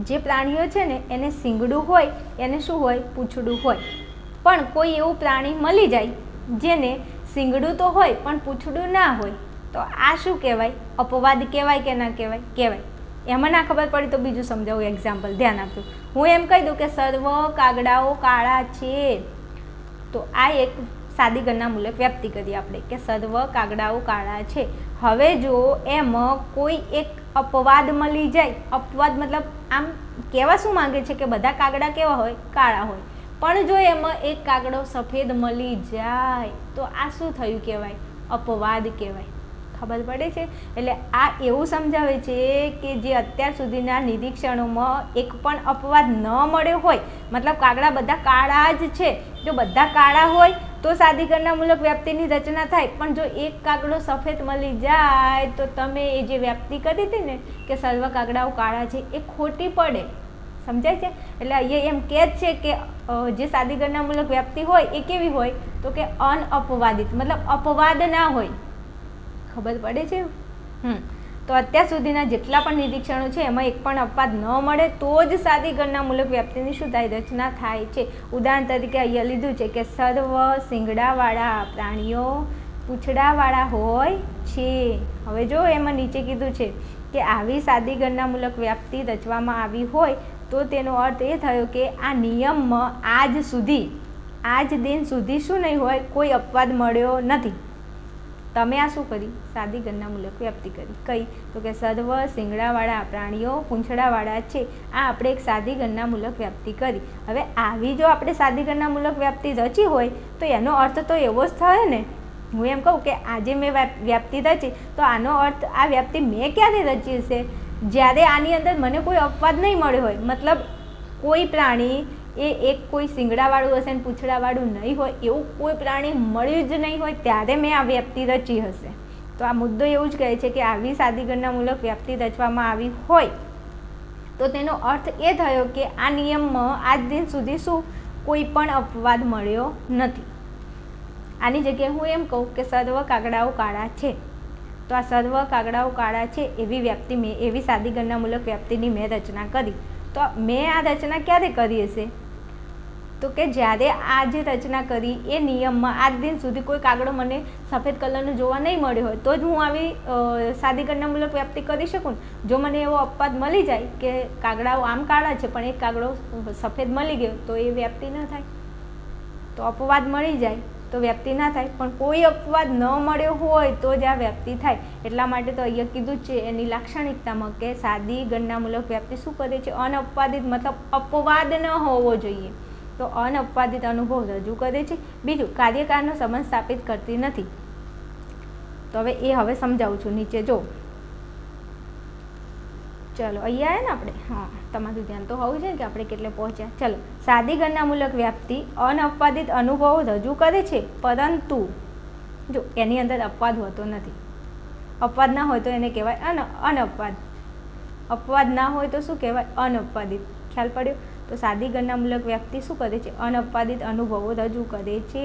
જે પ્રાણીઓ છે ને એને શિંગડું હોય, એને શું હોય? પૂંછડું હોય. પણ કોઈ એવું પ્રાણી મળી જાય જેને શિંગડું તો હોય પણ પૂંછડું ના હોય, તો આ શું કહેવાય? અપવાદ કહેવાય કે ના કહેવાય? કહેવાય. એમાં ના ખબર પડી તો બીજું સમજાવું, એક્ઝામ્પલ ધ્યાન આપજો. હું એમ કહી દઉં કે સર્વ કાગડાઓ કાળા છે, તો આ એક સાદી ગણનામૂલક વ્યાપ્તિ કરી આપણે કે સર્વ કાગડાઓ કાળા છે. હવે જો એમાં કોઈ એક અપવાદ મળી જાય, અપવાદ મતલબ આમ કહેવા શું માંગે છે કે બધા કાગડા કેવા હોય? કાળા હોય. પણ જો એમાં એક કાગડો સફેદ મળી જાય તો આ શું થયું કહેવાય? અપવાદ કહેવાય. ખબર પડે છે? એટલે આ એવું સમજાવે છે કે જે અત્યાર સુધીના નિરીક્ષણોમાં એક પણ અપવાદ ન મળ્યો હોય, મતલબ કાગડા બધા કાળા જ છે, જો બધા કાળા હોય તો સાદી ગણનામૂલક વ્યાપ્તિની રચના થાય. પણ જો એક કાગડો સફેદ મળી જાય તો તમે એ જે વ્યાપ્તિ કરી હતી ને કે સર્વ કાગડાઓ કાળા છે, એ ખોટી પડે. સમજાય છે? એટલે અહીંયા એમ કહે જ છે કે જે સાદી ગણનામૂલક વ્યાપ્તિ હોય એ કેવી હોય? તો કે અનઅપવાદિત, મતલબ અપવાદ ના હોય. ખબર પડે છે? તો અત્યાર સુધીના જેટલા પણ નિરીક્ષણો છે એમાં એક પણ અપવાદ ન મળે તો જ સાદી ગણનામૂલક વ્યાપ્તિની શું થાય? રચના થાય છે. ઉદાહરણ તરીકે અહીંયા લીધું છે કે સર્વ શિંગડાવાળા પ્રાણીઓ પૂંછડાવાળા હોય છે. હવે જો એમાં નીચે કીધું છે કે આવી સાદી ગણનામૂલક વ્યાપ્તિ રચવામાં આવી હોય તો તેનો અર્થ એ થયો કે આ નિયમમાં આજ દિન સુધી શું નહીં હોય? કોઈ અપવાદ મળ્યો નથી. તમે આ શું કરી? સાદી ગણનામૂલક વ્યાપ્તિ કરી. કઈ? તો કે સર્વ શિંગડાવાળા પ્રાણીઓ પૂંછડાવાળા છે. આ આપણે એક સાદી ગણનામૂલક વ્યાપ્તિ કરી. હવે આવી જો આપણે સાદી ગણનામૂલક વ્યાપ્તિ રચી હોય તો એનો અર્થ તો એવો જ થાય ને. હું એમ કહું કે આજે મેં વ્યાપ્તિ રચી તો આનો અર્થ આ વ્યાપ્તિ મેં ક્યારે રચી છે? જ્યારે આની અંદર મને કોઈ અપવાદ નહીં મળ્યો હોય, મતલબ કોઈ પ્રાણી એ એક કોઈ શિંગડાવાળું હશે ને પૂંછડાવાળું નહીં હોય, એવું કોઈ પ્રાણી મળ્યું જ નહીં હોય ત્યારે મેં આ વ્યાપ્તિ રચી હશે. તો આ મુદ્દો એવું જ કહે છે કે આવી સાદી ગણનામૂલક વ્યાપ્તિ રચવામાં આવી હોય તો તેનો અર્થ એ થયો કે આ નિયમમાં આજ દિન સુધી શું કોઈ પણ અપવાદ મળ્યો નથી. આની જગ્યાએ હું એમ કહું કે સર્વ કાગડાઓ કાળા છે, તો આ સર્વ કાગડાઓ કાળા છે એવી સાદી ગણનામૂલક વ્યાપ્તિની મેં રચના કરી. તો મેં આ રચના ક્યારે કરી હશે? તો કે જ્યારે આ જે રચના કરી એ નિયમમાં આજ દિન સુધી કોઈ કાગડો મને સફેદ કલરનો જોવા નહીં મળ્યો હોય તો જ હું આવી સાદી ગણનામૂલક વ્યાપ્તિ કરી શકું. જો મને એવો અપવાદ મળી જાય કે કાગડાઓ આમ કાળા છે પણ એક કાગડો સફેદ મળી ગયો તો એ વ્યાપ્તિ ન થાય. તો અપવાદ મળી જાય તો વ્યાપ્તિ ના થાય, પણ કોઈ અપવાદ ન મળ્યો હોય તો જ આ વ્યાપ્તિ થાય. એટલા માટે તો અહીંયા કીધું જ છે એની લાક્ષણિકતામાં કે સાદી ગણનામૂલક વ્યાપ્તિ શું કરે છે? અનઅપવાદિત, મતલબ અપવાદ ન હોવો જોઈએ. તો અનઅપવાદિત અનુભવ રજૂ કરે છે. બીજું, કાર્યકારનો સંબંધ સ્થાપિત કરતી નથી. તો હવે સમજાવું છું. નીચે જો, ચલો અહીંયા આવે ને આપણે, હા તમારું ધ્યાન તો હોવું છે ને કે આપણે કેટલે પહોંચ્યા. ચલો, સાદી ગણનામૂલક વ્યાપ્તિ અનઅપવાદિત અનુભવો રજૂ કરે છે, પરંતુ જો એની અંદર અપવાદ હોતો નથી. અપવાદ ના હોય તો એને કહેવાય અનઅપવાદ. અપવાદ ના હોય તો શું કહેવાય? અનઅપવાદિત. ખ્યાલ પડ્યો? તો સાદી ગણનામૂલક વ્યાપ્તિ શું કરે છે? અનઅપવાદિત અનુભવો રજૂ કરે છે,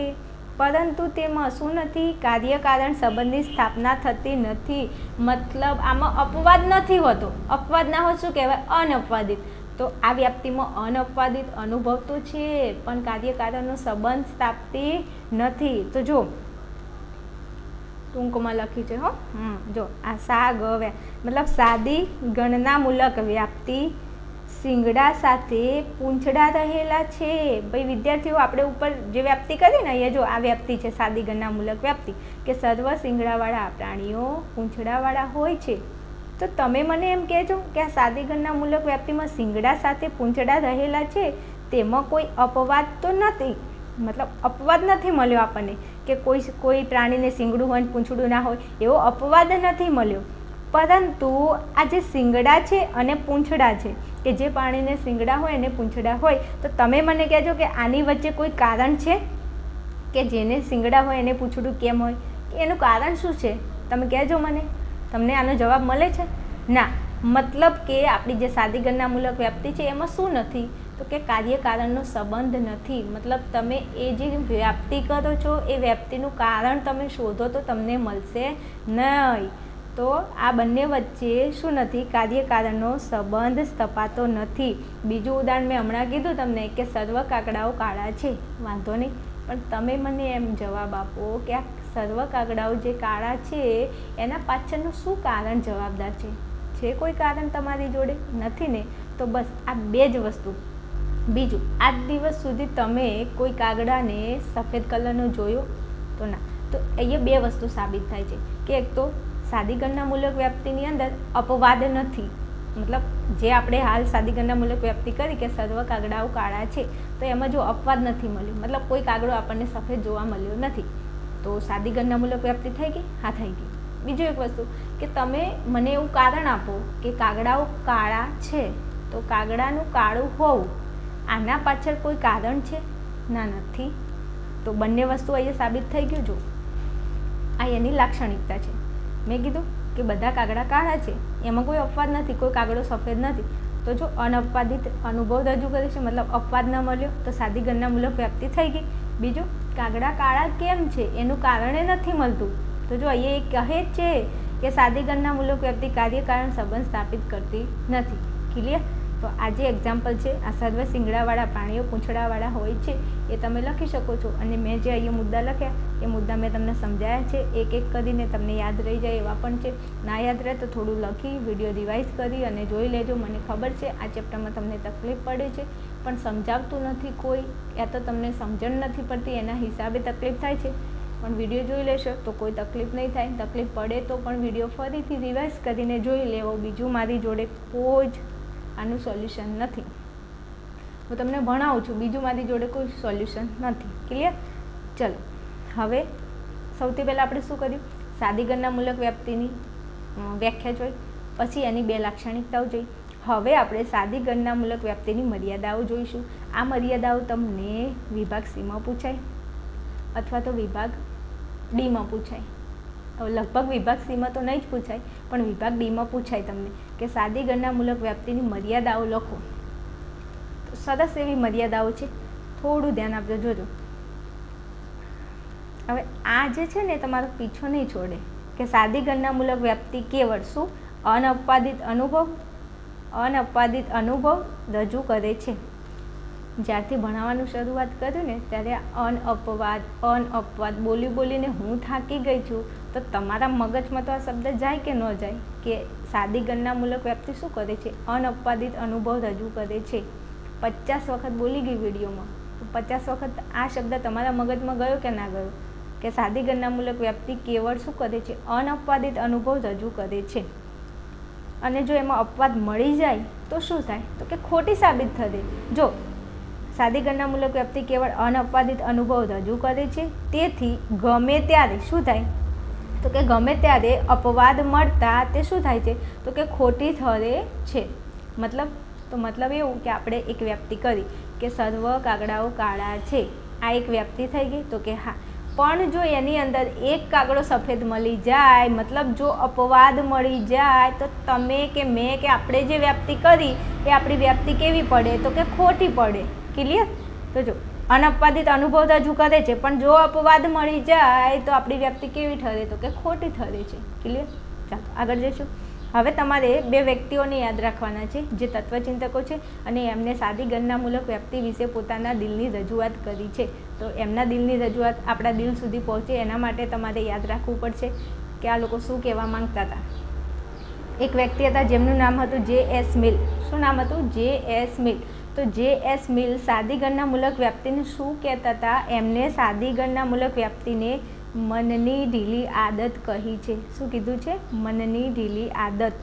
પરંતુ તેમાં શું નથી? કાર્યકારણ સંબંધની સ્થાપના થતી નથી. મતલબ આમાં અપવાદ નથી હોતો. અપવાદ ના હોય શું કહેવાય? અનઅપવાદિત. તો આ વ્યાપ્તિમાં અનઅપવાદિત અનુભવ તો છે પણ કાર્યકારણનો સંબંધ સ્થાપતી નથી. તો જો ટૂંકમાં લખ્યું છે જો આ મતલબ સાદી ગણનામૂલક વ્યાપ્તિ શિંગડા સાથે પૂંછડા રહેલા છે. ભાઈ વિદ્યાર્થીઓ, આપણે ઉપર જે વ્યાપ્તિ કરી ને અહીંયા જો આ વ્યાપ્તિ છે સાદી ગણનામૂલક વ્યાપ્તિ કે સર્વ શિંગડાવાળા પ્રાણીઓ પૂંછડાવાળા હોય છે. તો તમે મને એમ કહેજો કે આ સાદી ગણનામૂલક વ્યાપ્તિમાં શિંગડા સાથે પૂંછડા રહેલા છે, તેમાં કોઈ અપવાદ તો નથી. મતલબ અપવાદ નથી મળ્યો આપણને કે કોઈ પ્રાણીને શિંગડું હોય પૂંછડું ના હોય, એવો અપવાદ નથી મળ્યો. પરંતુ આ જે શિંગડા છે અને પૂંછડા છે, કે જે પ્રાણીને શિંગડા હોય અને પૂંછડા હોય, તો તમે મને કહેજો કે આની વચ્ચે કોઈ કારણ છે કે જેને શિંગડા હોય એને પૂંછડું કેમ હોય? એનું કારણ શું છે? તમે કહેજો મને. તમને આનો જવાબ મળે છે? ના. મતલબ કે આપણી જે સાદી ગણનામૂલક વ્યાપ્તિ છે એમાં શું નથી? તો કે કાર્યકારણનો સંબંધ નથી. મતલબ તમે એ જે વ્યાપ્તિ કરો છો એ વ્યાપ્તિનું કારણ તમે શોધો તો તમને મળશે નહીં. તો આ બંને વચ્ચે શું નથી? કાર્યકારણનો સંબંધ સ્થપાતો નથી. બીજું ઉદાહરણ મેં હમણાં કીધું તમને કે સર્વ કાગડાઓ કાળા છે. વાંધો નહીં, પણ તમે મને એમ જવાબ આપો કે આ સર્વ કાગડાઓ જે કાળા છે એના પાછળનું શું કારણ જવાબદાર છે? છે કોઈ કારણ તમારી જોડે? નથી ને. તો બસ આ બે જ વસ્તુ. બીજું, આજ દિવસ સુધી તમે કોઈ કાગડાને સફેદ કલરનો જોયો તો ના. તો અહીંયા બે વસ્તુ સાબિત થાય છે કે એક તો સાદી ગણનામૂલક વ્યાપ્તિની અંદર અપવાદ નથી. મતલબ જે આપણે હાલ સાદી ગણનામૂલક વ્યાપ્તિ કરી કે સર્વ કાગડાઓ કાળા છે, તો એમાં જો અપવાદ નથી મળ્યો, મતલબ કોઈ કાગડો આપણને સફેદ જોવા મળ્યો નથી, તો સાદી ગણનામૂલક વ્યાપ્તિ થઈ ગઈ? હા, થઈ ગઈ. બીજું એક વસ્તુ કે તમે મને એવું કારણ આપો કે કાગડાઓ કાળા છે, તો કાગડાનું કાળું હોવું આના પાછળ કોઈ કારણ છે? ના, નથી. તો બંને વસ્તુ અહીંયા સાબિત થઈ ગયું. જો આ એની લાક્ષણિકતા છે. મેં કીધું કે બધા કાગડા કાળા છે, એમાં કોઈ અપવાદ નથી, કોઈ કાગડો સફેદ નથી. તો જો અનઅપવાદિત અનુભવ રજૂ કરે છે, મતલબ અપવાદ ન મળ્યો, તો સાદી ગણનામૂલક વ્યાપ્તિ થઈ ગઈ. બીજું, કાગડા કાળા કેમ છે એનું કારણે નથી મળતું. તો જો અહીંયા એ કહે છે કે સાદી ગણનામૂલક વ્યાપ્તિ કાર્યકારણ સંબંધ સ્થાપિત કરતી નથી. ક્લિયર? તો આ જે એક્ઝામ્પલ છે, આ સર્વ શિંગડાવાળા પ્રાણીઓ પૂંછડાવાળા હોય છે એ તમે લખી શકો છો. અને મેં જે અહીંયા મુદ્દા લખ્યા એ મુદ્દા મેં તમને સમજાયા છે. એક એક કરીને તમને યાદ રહી જાય એવા પણ છે. ના યાદ રહે તો થોડું લખી વિડીયો રિવાઇઝ કરી અને જોઈ લેજો. મને ખબર છે આ ચેપ્ટરમાં તમને તકલીફ પડે છે, પણ સમજાવતું નથી કોઈ, યા તો તમને સમજણ નથી પડતી એના હિસાબે તકલીફ થાય છે. પણ વિડીયો જોઈ લેશો તો કોઈ તકલીફ નહીં થાય. તકલીફ પડે તો પણ વિડીયો ફરીથી રિવાઇઝ કરીને જોઈ લેવો. બીજું મારી જોડે કોઈ જ આનું સોલ્યુશન નથી. હું તમને ભણાવું છું, બીજું મારી જોડે કોઈ સોલ્યુશન નથી. ક્લિયર? ચલો, હવે સૌથી પહેલાં આપણે શું કર્યું? સાદી ગણનામૂલક વ્યાપ્તિની વ્યાખ્યા જોઈ, પછી એની બે લાક્ષણિકતાઓ જોઈ. હવે આપણે સાદી ગણનામૂલક વ્યાપ્તિની મર્યાદાઓ જોઈશું. આ મર્યાદાઓ તમને વિભાગ સીમાં પૂછાય અથવા તો વિભાગ ડીમાં પૂછાય. લગભગ વિભાગ સીમાં તો નહીં જ પૂછાય, પણ વિભાગ ડીમાં પૂછાય તમને કે સાદી ગણનામૂલક વ્યાપ્તિની મર્યાદાઓ લખો. તો સરસ એવી મર્યાદાઓ છે, થોડું ધ્યાન આપજો. જોજો હવે આ જે છે ને તમારો પીછો નહીં છોડે કે સાદી ગણનામૂલક વ્યાપ્તિ કેવળ શું? અનઅપવાદિત અનુભવ રજૂ કરે છે. જ્યારથી ભણાવવાનું શરૂઆત કર્યું ને ત્યારે અનઅપવાદ બોલીને હું થાકી ગઈ છું. તો તમારા મગજમાં તો આ શબ્દ જાય કે ન જાય કે સાદી ગણનામૂલક વ્યાપ્તિ શું કરે છે? અનઅપવાદિત અનુભવ રજૂ કરે છે. 50 વખત બોલી ગઈ વિડીયોમાં, તો 50 વખત આ શબ્દ તમારા મગજમાં ગયો કે ના ગયો? કે સાદી ગણનામૂલક વ્યાપ્તિ કેવળ શું કરે છે? અનઅપવાદિત અનુભવ રજૂ કરે છે. અને જો એમાં અપવાદ મળી જાય તો શું થાય? તો કે ખોટી સાબિત થશે. જો સાદી ગણનામૂલક વ્યાપ્તિ કેવળ અનઅપવાદિત અનુભવ રજૂ કરે છે, તેથી ગમે ત્યારે શું થાય? તો કે ગમે ત્યારે અપવાદ મળતા તે શું થાય છે? તો કે ખોટી ઠરે છે. મતલબ એવું કે આપણે એક વ્યાપ્તિ કરી કે સર્વ કાગડાઓ કાળા છે, આ એક વ્યાપ્તિ થઈ ગઈ. તો કે હા, પણ જો એની અંદર એક કાગડો સફેદ મળી જાય, મતલબ જો અપવાદ મળી જાય, તો તમે કે મેં કે આપણે જે વ્યાપ્તિ કરી એ આપણી વ્યાપ્તિ કેવી પડે? તો કે ખોટી પડે. ક્લિયર? તો જો અનઅપવાદિત અનુભવ રજૂ કરે છે, પણ જો અપવાદ મળી જાય તો આપણી વ્યાપ્તિ કેવી ઠરે? તો કે ખોટી ઠરે છે. ક્લિયર? ચાલો આગળ જઈશું. હવે તમારે બે વ્યક્તિઓને યાદ રાખવાના છે જે તત્વચિંતકો છે અને એમને સાદી ગણનામૂલક વ્યાપ્તિ વિશે પોતાના દિલની રજૂઆત કરી છે. તો એમના દિલની રજૂઆત આપણા દિલ સુધી પહોંચે એના માટે તમારે યાદ રાખવું પડશે કે આ લોકો શું કહેવા માંગતા હતા. એક વ્યક્તિ હતા જેમનું નામ હતું J.S. મિલ. શું નામ હતું? J.S. મિલ. તો J.S. મિલ સાદી ગણનામૂલક વ્યાપ્તિને શું કહેતા હતા? એમને સાદી ગણનામૂલક વ્યાપ્તિને મનની ઢીલી આદત કહી છે. શું કીધું છે? મનની ઢીલી આદત.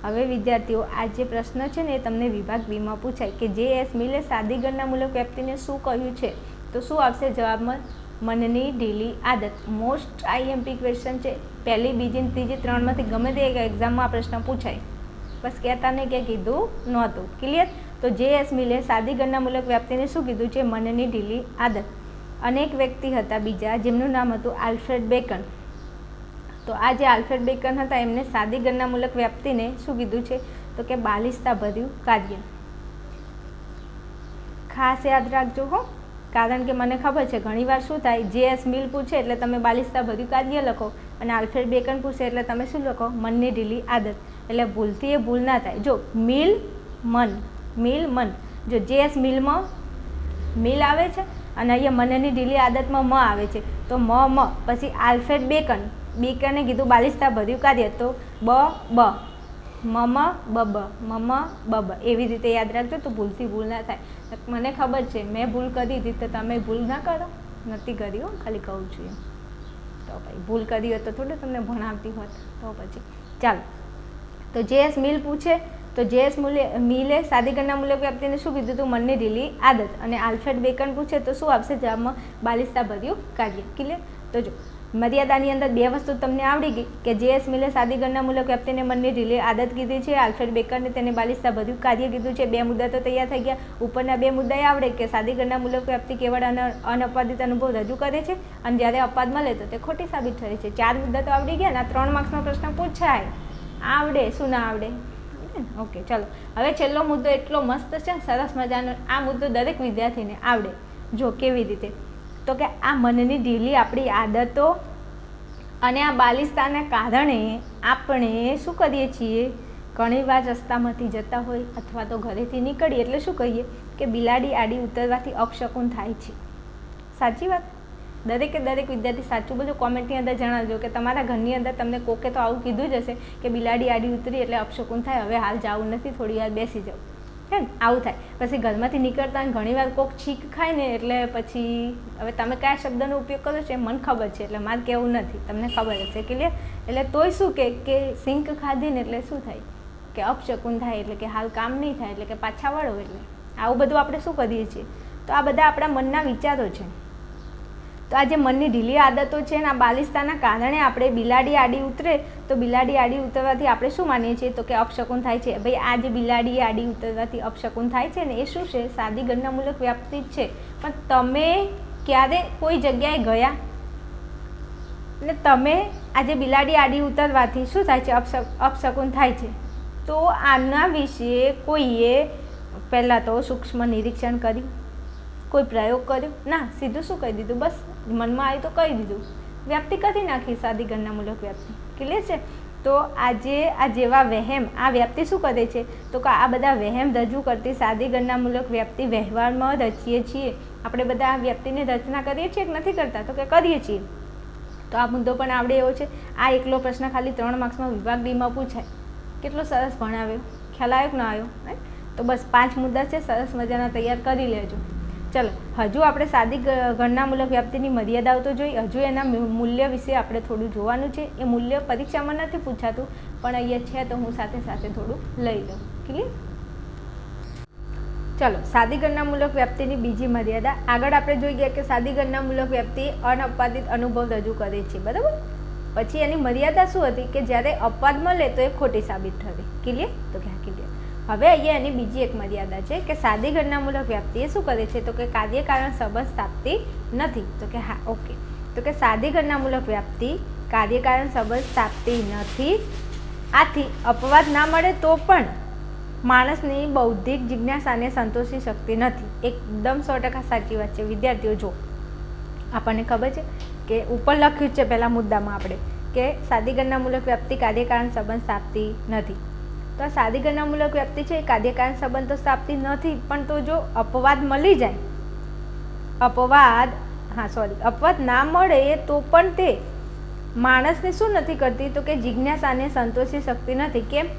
હવે વિદ્યાર્થીઓ, આ જે પ્રશ્ન છે ને એ તમને વિભાગ બીમાં પૂછાય કે J.S. મિલે સાદી ગણનામૂલક વ્યાપ્તિને શું કહ્યું છે? તો શું આવશે જવાબમાં? મનની ઢીલી આદત. મોસ્ટ IMP ક્વેશ્ચન છે. પહેલી, બીજી, ત્રીજી, 3માંથી ગમે તે એક્ઝામમાં આ પ્રશ્ન પૂછાય. બસ કહેતા ને કે કીધું નહોતું. ક્લિયર? તો J.S. મિલે સાદી ગણનામૂલક વ્યાપ્તિને શું કીધું છે? મનની ઢીલી આદત. અનેક વ્યક્તિ હતા બીજા જેમનું નામ હતું આલ્ફ્રેડ બેકન. તો આ જે આલ્ફ્રેડ બેકન હતા એમને સાદી ગણનામૂલક વ્યાપ્તિને શું કીધું છે તો કે બાલિશતા ભર્યું કાર્ય. ખાસ યાદ રાખજો હો, કારણ કે મને ખબર છે ઘણીવાર શું થાય, જે.એસ. મિલ પૂછે એટલે તમે બાલિશતા ભર્યું કાર્ય લખો અને આલ્ફ્રેડ બેકન પૂછે એટલે તમે શું લખો, મનની ઢીલી આદત. એટલે ભૂલથી એ ભૂલ ના થાય. જો મિલ મન, જો જે.એસ. મિલમાં મિલ આવે છે અને અહીંયા મનની ઢીલી આદતમાં મ આવે છે, તો મ પછી આલ્ફ્રેડ બેકને કીધું બાલિશતા ભર્યું કાર્ય, તો બ બ એવી રીતે યાદ રાખજો, તો ભૂલથી ભૂલ ના થાય. મને ખબર છે મેં ભૂલ કરી હતી, તો તમે ભૂલ ના કરો, નથી કરી હો, ખાલી કહું છું એમ. તો ભાઈ ભૂલ કરી હોત તો થોડું તમને ભણાવતી હોત. તો પછી ચાલો, તો જે.એસ. મિલ પૂછે તો જે.એસ. મિલે સાદી ગણનામૂલક વ્યાપ્તિને શું કીધું હતું, મનની ઢીલી આદત. અને આલ્ફ્રેડ બેકન પૂછે તો શું આવશે જવાબમાં, બાલિશતા ભર્યું કાર્ય. ક્લિયર? તો જો મર્યાદાની અંદર બે વસ્તુ તમને આવડી ગઈ કે જે.એસ. મિલે સાદી ગણનામૂલક વ્યાપ્તિને મનની ઢીલી આદત કીધી છે, આલ્ફ્રેડ બેકને તેને બાલિશતા ભર્યું કાર્ય કીધું છે. બે મુદ્દા તો તૈયાર થઈ ગયા. ઉપરના બે મુદ્દા આવડે કે સાદી ગણનામૂલક વ્યાપ્તિ કેવળ અનઅપાદિત અનુભવ રજૂ કરે છે અને જ્યારે અપાદ મળે તો તે ખોટી સાબિત થાય છે. 4 મુદ્દા તો આવડી ગયા ને. 3 માર્ક્સનો પ્રશ્ન પૂછાય, આવડે શું ના આવડે? ઓકે, ચાલો હવે છેલ્લો મુદ્દો એટલો મસ્ત છે, સરસ મજાનો. આ મુદ્દો દરેક વિદ્યાર્થીને આવડે. જો કેવી રીતે, તો કે આ મનની ઢીલી આપણી આદતો અને આ બાલિશતાના કારણે આપણે શું કરીએ છીએ, ઘણીવાર રસ્તામાંથી જતા હોય અથવા તો ઘરેથી નીકળીએ એટલે શું કહીએ કે બિલાડી આડી ઉતરવાથી અપશકુન થાય છે. સાચી વાત? દરેકે દરેક વિદ્યાર્થી સાચું બધું કોમેન્ટની અંદર જણાવજો કે તમારા ઘરની અંદર તમને કોકે તો આવું કીધું જ હશે કે બિલાડી આડી ઉતરી એટલે અપશકુન થાય, હવે હાલ જવું નથી, થોડી વાર બેસી જાઓ, હે ને? આવું થાય. પછી ઘરમાંથી નીકળતા ઘણીવાર કોક છીક ખાય ને એટલે પછી હવે તમે કયા શબ્દનો ઉપયોગ કરો છો એ મને ખબર છે, એટલે મારે કહેવું નથી, તમને ખબર હશે. ક્લિયર? એટલે તોય શું કે સિંક ખાધી ને એટલે શું થાય કે અપશકુન થાય, એટલે કે હાલ કામ નહીં થાય, એટલે કે પાછા વળો. એટલે આવું બધું આપણે શું કરીએ છીએ? તો આ બધા આપણા મનના વિચારો છે. તો આ જે મનની ઢીલી આદતો છે ને આ બાલિશતાના કારણે આપણે બિલાડી આડી ઉતરે તો બિલાડી આડી ઉતરવાથી આપણે શું માનીએ છીએ તો કે અપશકુન થાય છે. ભાઈ આ જે બિલાડી આડી ઉતરવાથી અપશકુન થાય છે ને એ શું છે? સાદી ગણનામૂલક વ્યાપ્તિ જ છે. પણ તમે ક્યારે કોઈ જગ્યાએ ગયા એટલે તમે આજે બિલાડી આડી ઉતરવાથી શું થાય છે? અપશકુન થાય છે. તો આના વિશે કોઈએ પહેલાં તો સૂક્ષ્મ નિરીક્ષણ કર્યું, કોઈ પ્રયોગ કર્યો ના, સીધું શું કહી દીધું, બસ મનમાં આવ્યું તો કહી દીધું, વ્યાપ્તિ કરી નાખી સાદી ગણનામૂલક વ્યાપ્તિ. ક્લિયર છે? તો આજે આ જેવા વહેમ, આ વ્યાપ્તિ શું કરે છે તો કે આ બધા વહેમ રજૂ કરતી સાદી ગણનામૂલક વ્યાપ્તિ વ્યવહારમાં રચીએ છીએ. આપણે બધા આ વ્યાપ્તિની રચના કરીએ છીએ કે નથી કરતા? તો કે કરીએ છીએ. તો આ મુદ્દો પણ આવડે એવો છે. આ એકલો પ્રશ્ન ખાલી 3 માર્ક્સમાં વિભાગ ડીમાં પૂછાય. કેટલો સરસ ભણાવ્યો, ખ્યાલ આવ્યો કે ના આવ્યો? તો બસ 5 મુદ્દા છે, સરસ મજાના તૈયાર કરી લેજો. ચલો, હજુ આપણે સાદી ગણનામૂલક વ્યાપ્તિની મર્યાદાઓ તો જોઈ, હજુ એના મૂલ્ય વિશે આપણે થોડું જોવાનું છે. એ મૂલ્ય પરીક્ષામાં નથી પૂછાતું, પણ અહીંયા છે તો હું સાથે સાથે થોડું લઈ લઉં. ક્લિયર? ચલો, સાદી ગણનામૂલક વ્યાપ્તિની બીજી મર્યાદા. આગળ આપણે જોઈ ગયા કે સાદી ગણનામૂલક વ્યાપ્તિ અનઅપાદિત અનુભવ રજૂ કરે છે, બરાબર? પછી એની મર્યાદા શું હતી કે જ્યારે અપવાદ મળે તો એ ખોટી સાબિત થવી. ક્લિયર? તો કે હા, ક્લિયર. હવે અહીંયા એની બીજી એક મર્યાદા છે કે સાદી ગણનામૂલક વ્યાપ્તિ એ શું કરે છે તો કે કાર્યકારણ સંબંધ સ્થાપતી નથી. તો કે હા, ઓકે. તો કે સાદી ગણનામૂલક વ્યાપ્તિ કાર્યકારણ સંબંધ સ્થાપતી નથી. આથી અપવાદ ના મળે તો પણ માણસની બૌદ્ધિક જિજ્ઞાસાને સંતોષી શકતી નથી. એકદમ 100% સાચી વાત છે વિદ્યાર્થીઓ. જો આપણને ખબર છે કે ઉપર લખ્યું છે પહેલા મુદ્દામાં આપણે કે સાદી ગણનામૂલક વ્યાપ્તિ કાર્યકારણ સંબંધ સ્થાપતી નથી. તો આ સાદી ગણનામૂલક વ્યાપ્તિ છે એ કાર્યકારણ સંબંધ તો સ્થાપતી નથી, પણ તો જો અપવાદ મળી જાય, અપવાદ ના મળે તો પણ તે માણસને શું નથી કરતી તો કે જિજ્ઞાસાને સંતોષી શકતી નથી. કેમ?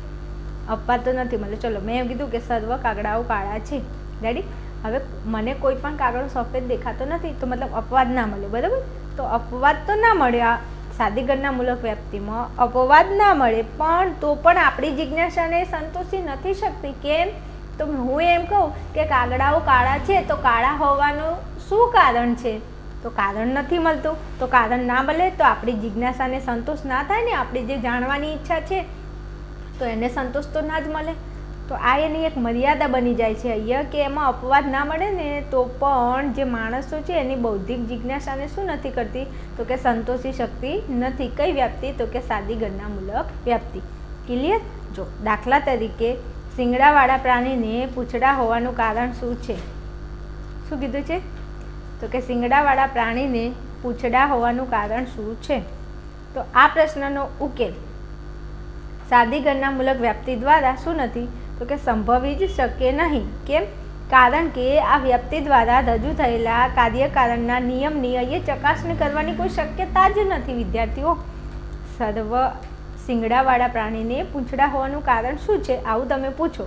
અપવાદ તો નથી મળે. ચલો, મેં એમ કીધું કે સર્વ કાગડાઓ કાળા છે, રેડી? હવે મને કોઈ પણ કાગડો સફેદ દેખાતો નથી, તો મતલબ અપવાદ ના મળે, બરાબર? તો અપવાદ તો ના મળે. આ સાદી ગણનામૂલક વ્યાપ્તિમાં અપવાદ ના મળે, પણ તો પણ આપણી જિજ્ઞાસાને સંતોષી નથી શકતી. કેમ? તો હું એમ કહું કે કાગડાઓ કાળા છે, તો કાળા હોવાનું શું કારણ છે? તો કારણ નથી મળતું. તો કારણ ના મળે તો આપણી જિજ્ઞાસાને સંતોષ ના થાય ને. આપણી જે જાણવાની ઈચ્છા છે તો એને સંતોષ તો ના જ મળે. તો આ એની એક મર્યાદા બની જાય છે અહીંયા કે એમાં અપવાદ ના મળે ને તો પણ જે માણસો છે એની બૌદ્ધિક જિજ્ઞાસાને શું નથી કરતી તો કે સંતોષી શકતી નથી. કઈ વ્યાપ્તિ તો કે સાદી ગણનામૂલક વ્યાપ્તિ. ક્લિયર? જો દાખલા તરીકે શિંગડાવાળા પ્રાણીને પૂંછડા હોવાનું કારણ શું છે? શું કીધું છે? તો કે શિંગડાવાળા પ્રાણીને પૂંછડા હોવાનું કારણ શું છે? તો આ પ્રશ્નનો ઉકેલ સાદી ગણનામૂલક વ્યાપ્તિ દ્વારા શું નથી તો કે સંભવી જ શકે નહીં. કેમ? કારણ કે આ વ્યાપ્તિ દ્વારા રજૂ થયેલા કાર્યકારણના નિયમની અહીંયા ચકાસણી કરવાની કોઈ શક્યતા જ નથી. વિદ્યાર્થીઓ, સર્વ શિંગડાવાળા પ્રાણીને પૂંછડા હોવાનું કારણ શું છે આવું તમે પૂછો,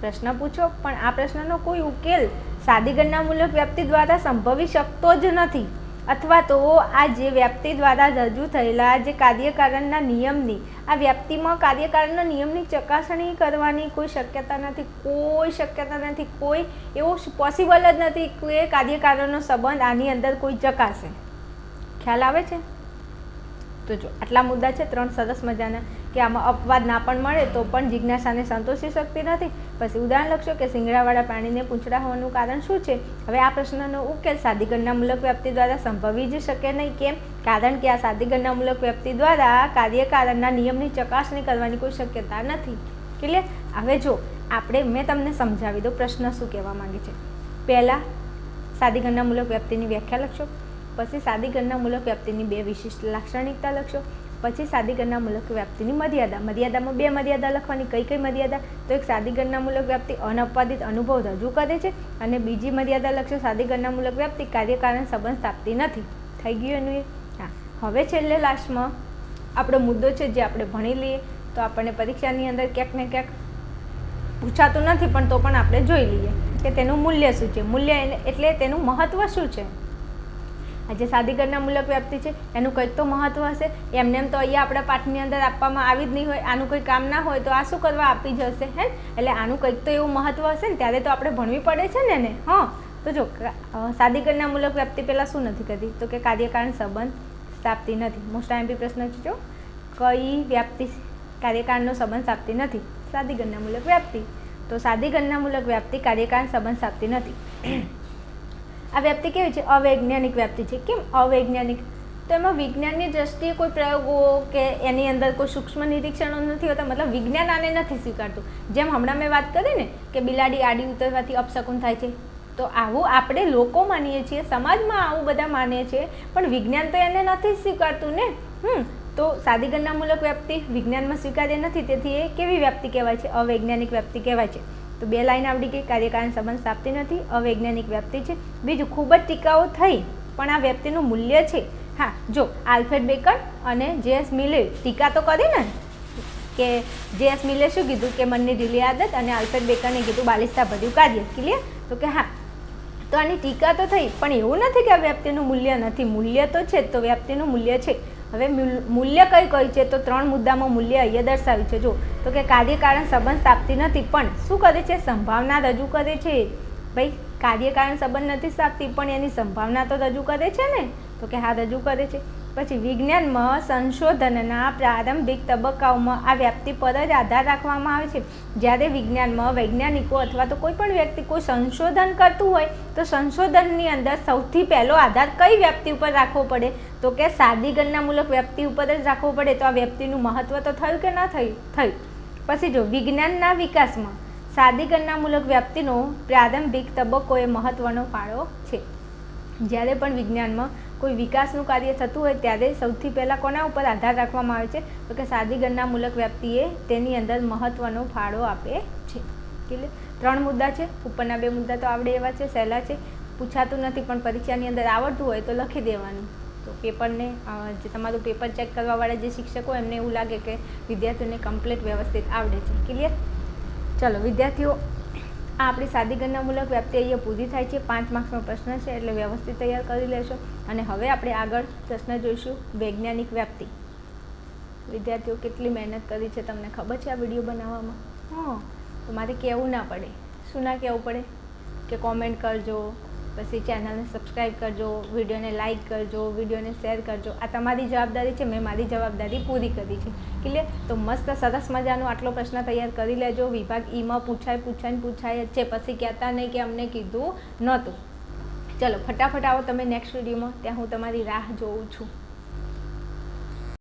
પ્રશ્ન પૂછો, પણ આ પ્રશ્નનો કોઈ ઉકેલ સાદી ગણનામૂલક વ્યાપ્તિ દ્વારા સંભવી શકતો જ નથી. અથવા તો આ જે વ્યાપ્તિ દ્વારા રજૂ થયેલા જે કાર્યકારણના નિયમની આ વ્યાપ્તિમાં કાર્યકારણના નિયમની ચકાસણી કરવાની કોઈ શક્યતા નથી. કોઈ શક્યતા નથી. કોઈ એવું પોસિબલ જ નથી કે કાર્યકારણનો સંબંધ આની અંદર કોઈ ચકાસે. ખ્યાલ આવે છે? તો જો આટલા મુદ્દા છે 3 સરસ મજાના કે આમાં અપવાદ ના પણ મળે તો પણ જિજ્ઞાસાને સંતોષી શકતી નથી. પછી ઉદાહરણ લખશો કે શિંગડાવાળા પ્રાણીને પૂંછડા હોવાનું કારણ શું છે? હવે આ પ્રશ્નનો ઉકેલ સાદી ગણનામૂલક વ્યાપ્તિ દ્વારા સંભવી જ શકે નહીં. કેમ? કારણ કે આ સાદી ગણનામૂલક વ્યાપ્તિ દ્વારા કાર્યકારણના નિયમની ચકાસણી કરવાની કોઈ શક્યતા નથી. ક્લિયર? હવે જો આપણે મેં તમને સમજાવી દઉં પ્રશ્ન શું કહેવા માંગે છે. પહેલાં સાદી ગણનામૂલક વ્યાપ્તિની વ્યાખ્યા લખશો, પછી સાદી ગણનામૂલક વ્યાપ્તિની 2 વિશિષ્ટ લાક્ષણિકતા લખશો, પછી સાદી ગણનામૂલક વ્યાપ્તિની મર્યાદા. મર્યાદામાં 2 મર્યાદા લખવાની. કઈ કઈ મર્યાદા? તો એક સાદી ગણનામૂલક વ્યાપ્તિ અનઅપવાદિત અનુભવ રજૂ કરે છે અને બીજી મર્યાદા લખશો સાદી ગણનામૂલક વ્યાપ્તિ કાર્યકારણ સંબંધ સ્થાપતી નથી. થઈ ગયું એનું એ? હા. હવે છેલ્લે લાસ્ટમાં આપણો મુદ્દો છે જે આપણે ભણી લઈએ તો આપણને પરીક્ષાની અંદર ક્યાંક ને ક્યાંક પૂછાતું નથી પણ તો પણ આપણે જોઈ લઈએ કે તેનું મૂલ્ય શું છે. મૂલ્ય એટલે તેનું મહત્વ શું છે. જે સાદી ગણનામૂલક વ્યાપ્તિ છે એનું કંઈક તો મહત્વ હશે. એમને એમ તો અહીંયા આપણા પાઠની અંદર આપવામાં આવી જ નહીં હોય. આનું કોઈ કામ ના હોય તો આ શું કરવા આપી જશે? હે, એટલે આનું કંઈક તો એવું મહત્વ હશે ને ત્યારે તો આપણે ભણવી પડે છે ને એને. હા, તો જો સાદી ગણનામૂલક વ્યાપ્તિ પહેલાં શું નથી કરતી તો કે કાર્યકારણ સંબંધ સ્થાપતી નથી. મોસ્ટ આઈએમપી પ્રશ્ન છે જો કઈ વ્યાપ્તિ કાર્યકારણનો સંબંધ સ્થાપતી નથી? સાદી ગણનામૂલક વ્યાપ્તિ. તો સાદી ગણનામૂલક વ્યાપ્તિ કાર્યકારણ સંબંધ સ્થાપતી નથી. આ વ્યાપ્તિ કેવી છે? અવૈજ્ઞાનિક વ્યાપ્તિ છે. કેમ અવૈજ્ઞાનિક? તો એમાં વિજ્ઞાનની દ્રષ્ટિએ કોઈ પ્રયોગો કે એની અંદર કોઈ સૂક્ષ્મ નિરીક્ષણો નથી હોતા. મતલબ વિજ્ઞાન આને નથી સ્વીકારતું. જેમ હમણાં મેં વાત કરી ને કે બિલાડી આડી ઉતરવાથી અપશકુન થાય છે, તો આવું આપણે લોકો માનીએ છીએ, સમાજમાં આવું બધા માનીએ છીએ, પણ વિજ્ઞાન તો એને નથી સ્વીકારતું ને. તો સાદી ગણનામૂલક વ્યાપ્તિ વિજ્ઞાનમાં સ્વીકાર્ય નથી, તેથી એ કેવી વ્યાપ્તિ કહેવાય છે? અવૈજ્ઞાનિક વ્યાપ્તિ કહેવાય છે. તો 2 લાઈન આવડી ગઈ. કાર્યકારણ સંબંધ સ્થાપતી નથી, અવૈજ્ઞાનિક વ્યાપ્તિ છે. બીજું ખૂબ જ ટીકાઓ થઈ પણ આ વ્યાપ્તિનું મૂલ્ય છે. હા, જો આલ્ફ્રેડ બેકન અને જે.એસ. મિલે ટીકા તો કરી ને કે જે.એસ. મિલે શું કીધું કે મનની ઢીલી આદત અને આલ્ફ્રેડ બેકને કીધું બાલિશતા ભર્યું કાર્ય. ક્લિયર? તો કે હા, તો આની ટીકા તો થઈ પણ એવું નથી કે આ વ્યાપ્તિનું મૂલ્ય નથી. મૂલ્ય તો છે, તો વ્યાપ્તિનું મૂલ્ય છે. હવે મૂલ્ય કઈ કઈ છે? તો 3 મુદ્દામાં મૂલ્ય અહીંયા દર્શાવ્યું છે. જો તો કે કાર્યકારણ સંબંધ સ્થાપતી નથી પણ શું કરે છે? સંભાવના રજૂ કરે છે. ભાઈ કાર્યકારણ સંબંધ નથી સ્થાપતી પણ એની સંભાવના તો રજૂ કરે છે ને. તો કે હા, રજૂ કરે છે. પછી વિજ્ઞાનમાં સંશોધનના પ્રારંભિક તબક્કાઓમાં આ વ્યાપ્તિ પર જ આધાર રાખવામાં આવે છે. જ્યારે વિજ્ઞાનમાં વૈજ્ઞાનિકો અથવા તો કોઈ પણ વ્યક્તિ કોઈ સંશોધન કરતું હોય તો સંશોધનની અંદર સૌથી પહેલો આધાર કઈ વ્યાપ્તિ ઉપર રાખવો પડે? તો કે સાદી ગણનામૂલક વ્યાપ્તિ ઉપર જ રાખવો પડે. તો આ વ્યાપ્તિનું મહત્વ તો થયું કે ના થયું? થયું. પછી જો વિજ્ઞાનના વિકાસમાં સાદી ગણનામૂલક વ્યાપ્તિનો પ્રારંભિક તબક્કો એ મહત્વનો ફાળો છે. જ્યારે પણ વિજ્ઞાનમાં કોઈ વિકાસનું કાર્ય થતું હોય ત્યારે સૌથી પહેલાં કોના ઉપર આધાર રાખવામાં આવે છે? તો કે સાદી ગણનામૂલક વ્યાપ્તિએ તેની અંદર મહત્વનો ફાળો આપે છે. એટલે 3 મુદ્દા છે. ઉપરના 2 મુદ્દા તો આવડે એવા છે, સહેલા છે, પૂછાતું નથી પણ પરીક્ષાની અંદર આવડતું હોય તો લખી દેવાનું. તો પેપરને જે તમારું પેપર ચેક કરવાવાળા જે શિક્ષકો એમને એવું લાગે કે વિદ્યાર્થીઓને કમ્પ્લીટ વ્યવસ્થિત આવડે છે. ક્લિયર? ચલો વિદ્યાર્થીઓ, આ આપણી સાદી ગણનામૂલક વ્યાપ્તિ અહીંયા પૂરી થાય છે. 5 માર્ક્સનો પ્રશ્ન છે એટલે વ્યવસ્થિત તૈયાર કરી લેશો. અને હવે આપણે આગળ પ્રશ્ન જોઈશું વૈજ્ઞાનિક વ્યાપ્તિ. વિદ્યાર્થીઓ કેટલી મહેનત કરી છે તમને ખબર છે આ વિડીયો બનાવવામાં? તો મારે કહેવું ના પડે. શું ના કહેવું પડે? કે કોમેન્ટ કરજો, પછી ચેનલને સબસ્ક્રાઈબ કરજો, વિડીયોને લાઇક કરજો, વિડીયોને શેર કરજો. આ તમારી જવાબદારી છે, મેં મારી જવાબદારી પૂરી કરી છે. એટલે તો મસ્ત સરસ મજાનો આટલો પ્રશ્ન તૈયાર કરી લેજો. વિભાગ ઈમાં પૂછાય જ છે. પછી કહેતા નહીં કે અમને કીધું નહોતું. ચલો ફટાફટ આવો તમે નેક્સ્ટ વિડીયોમાં, ત્યાં હું તમારી રાહ જોઉં છું.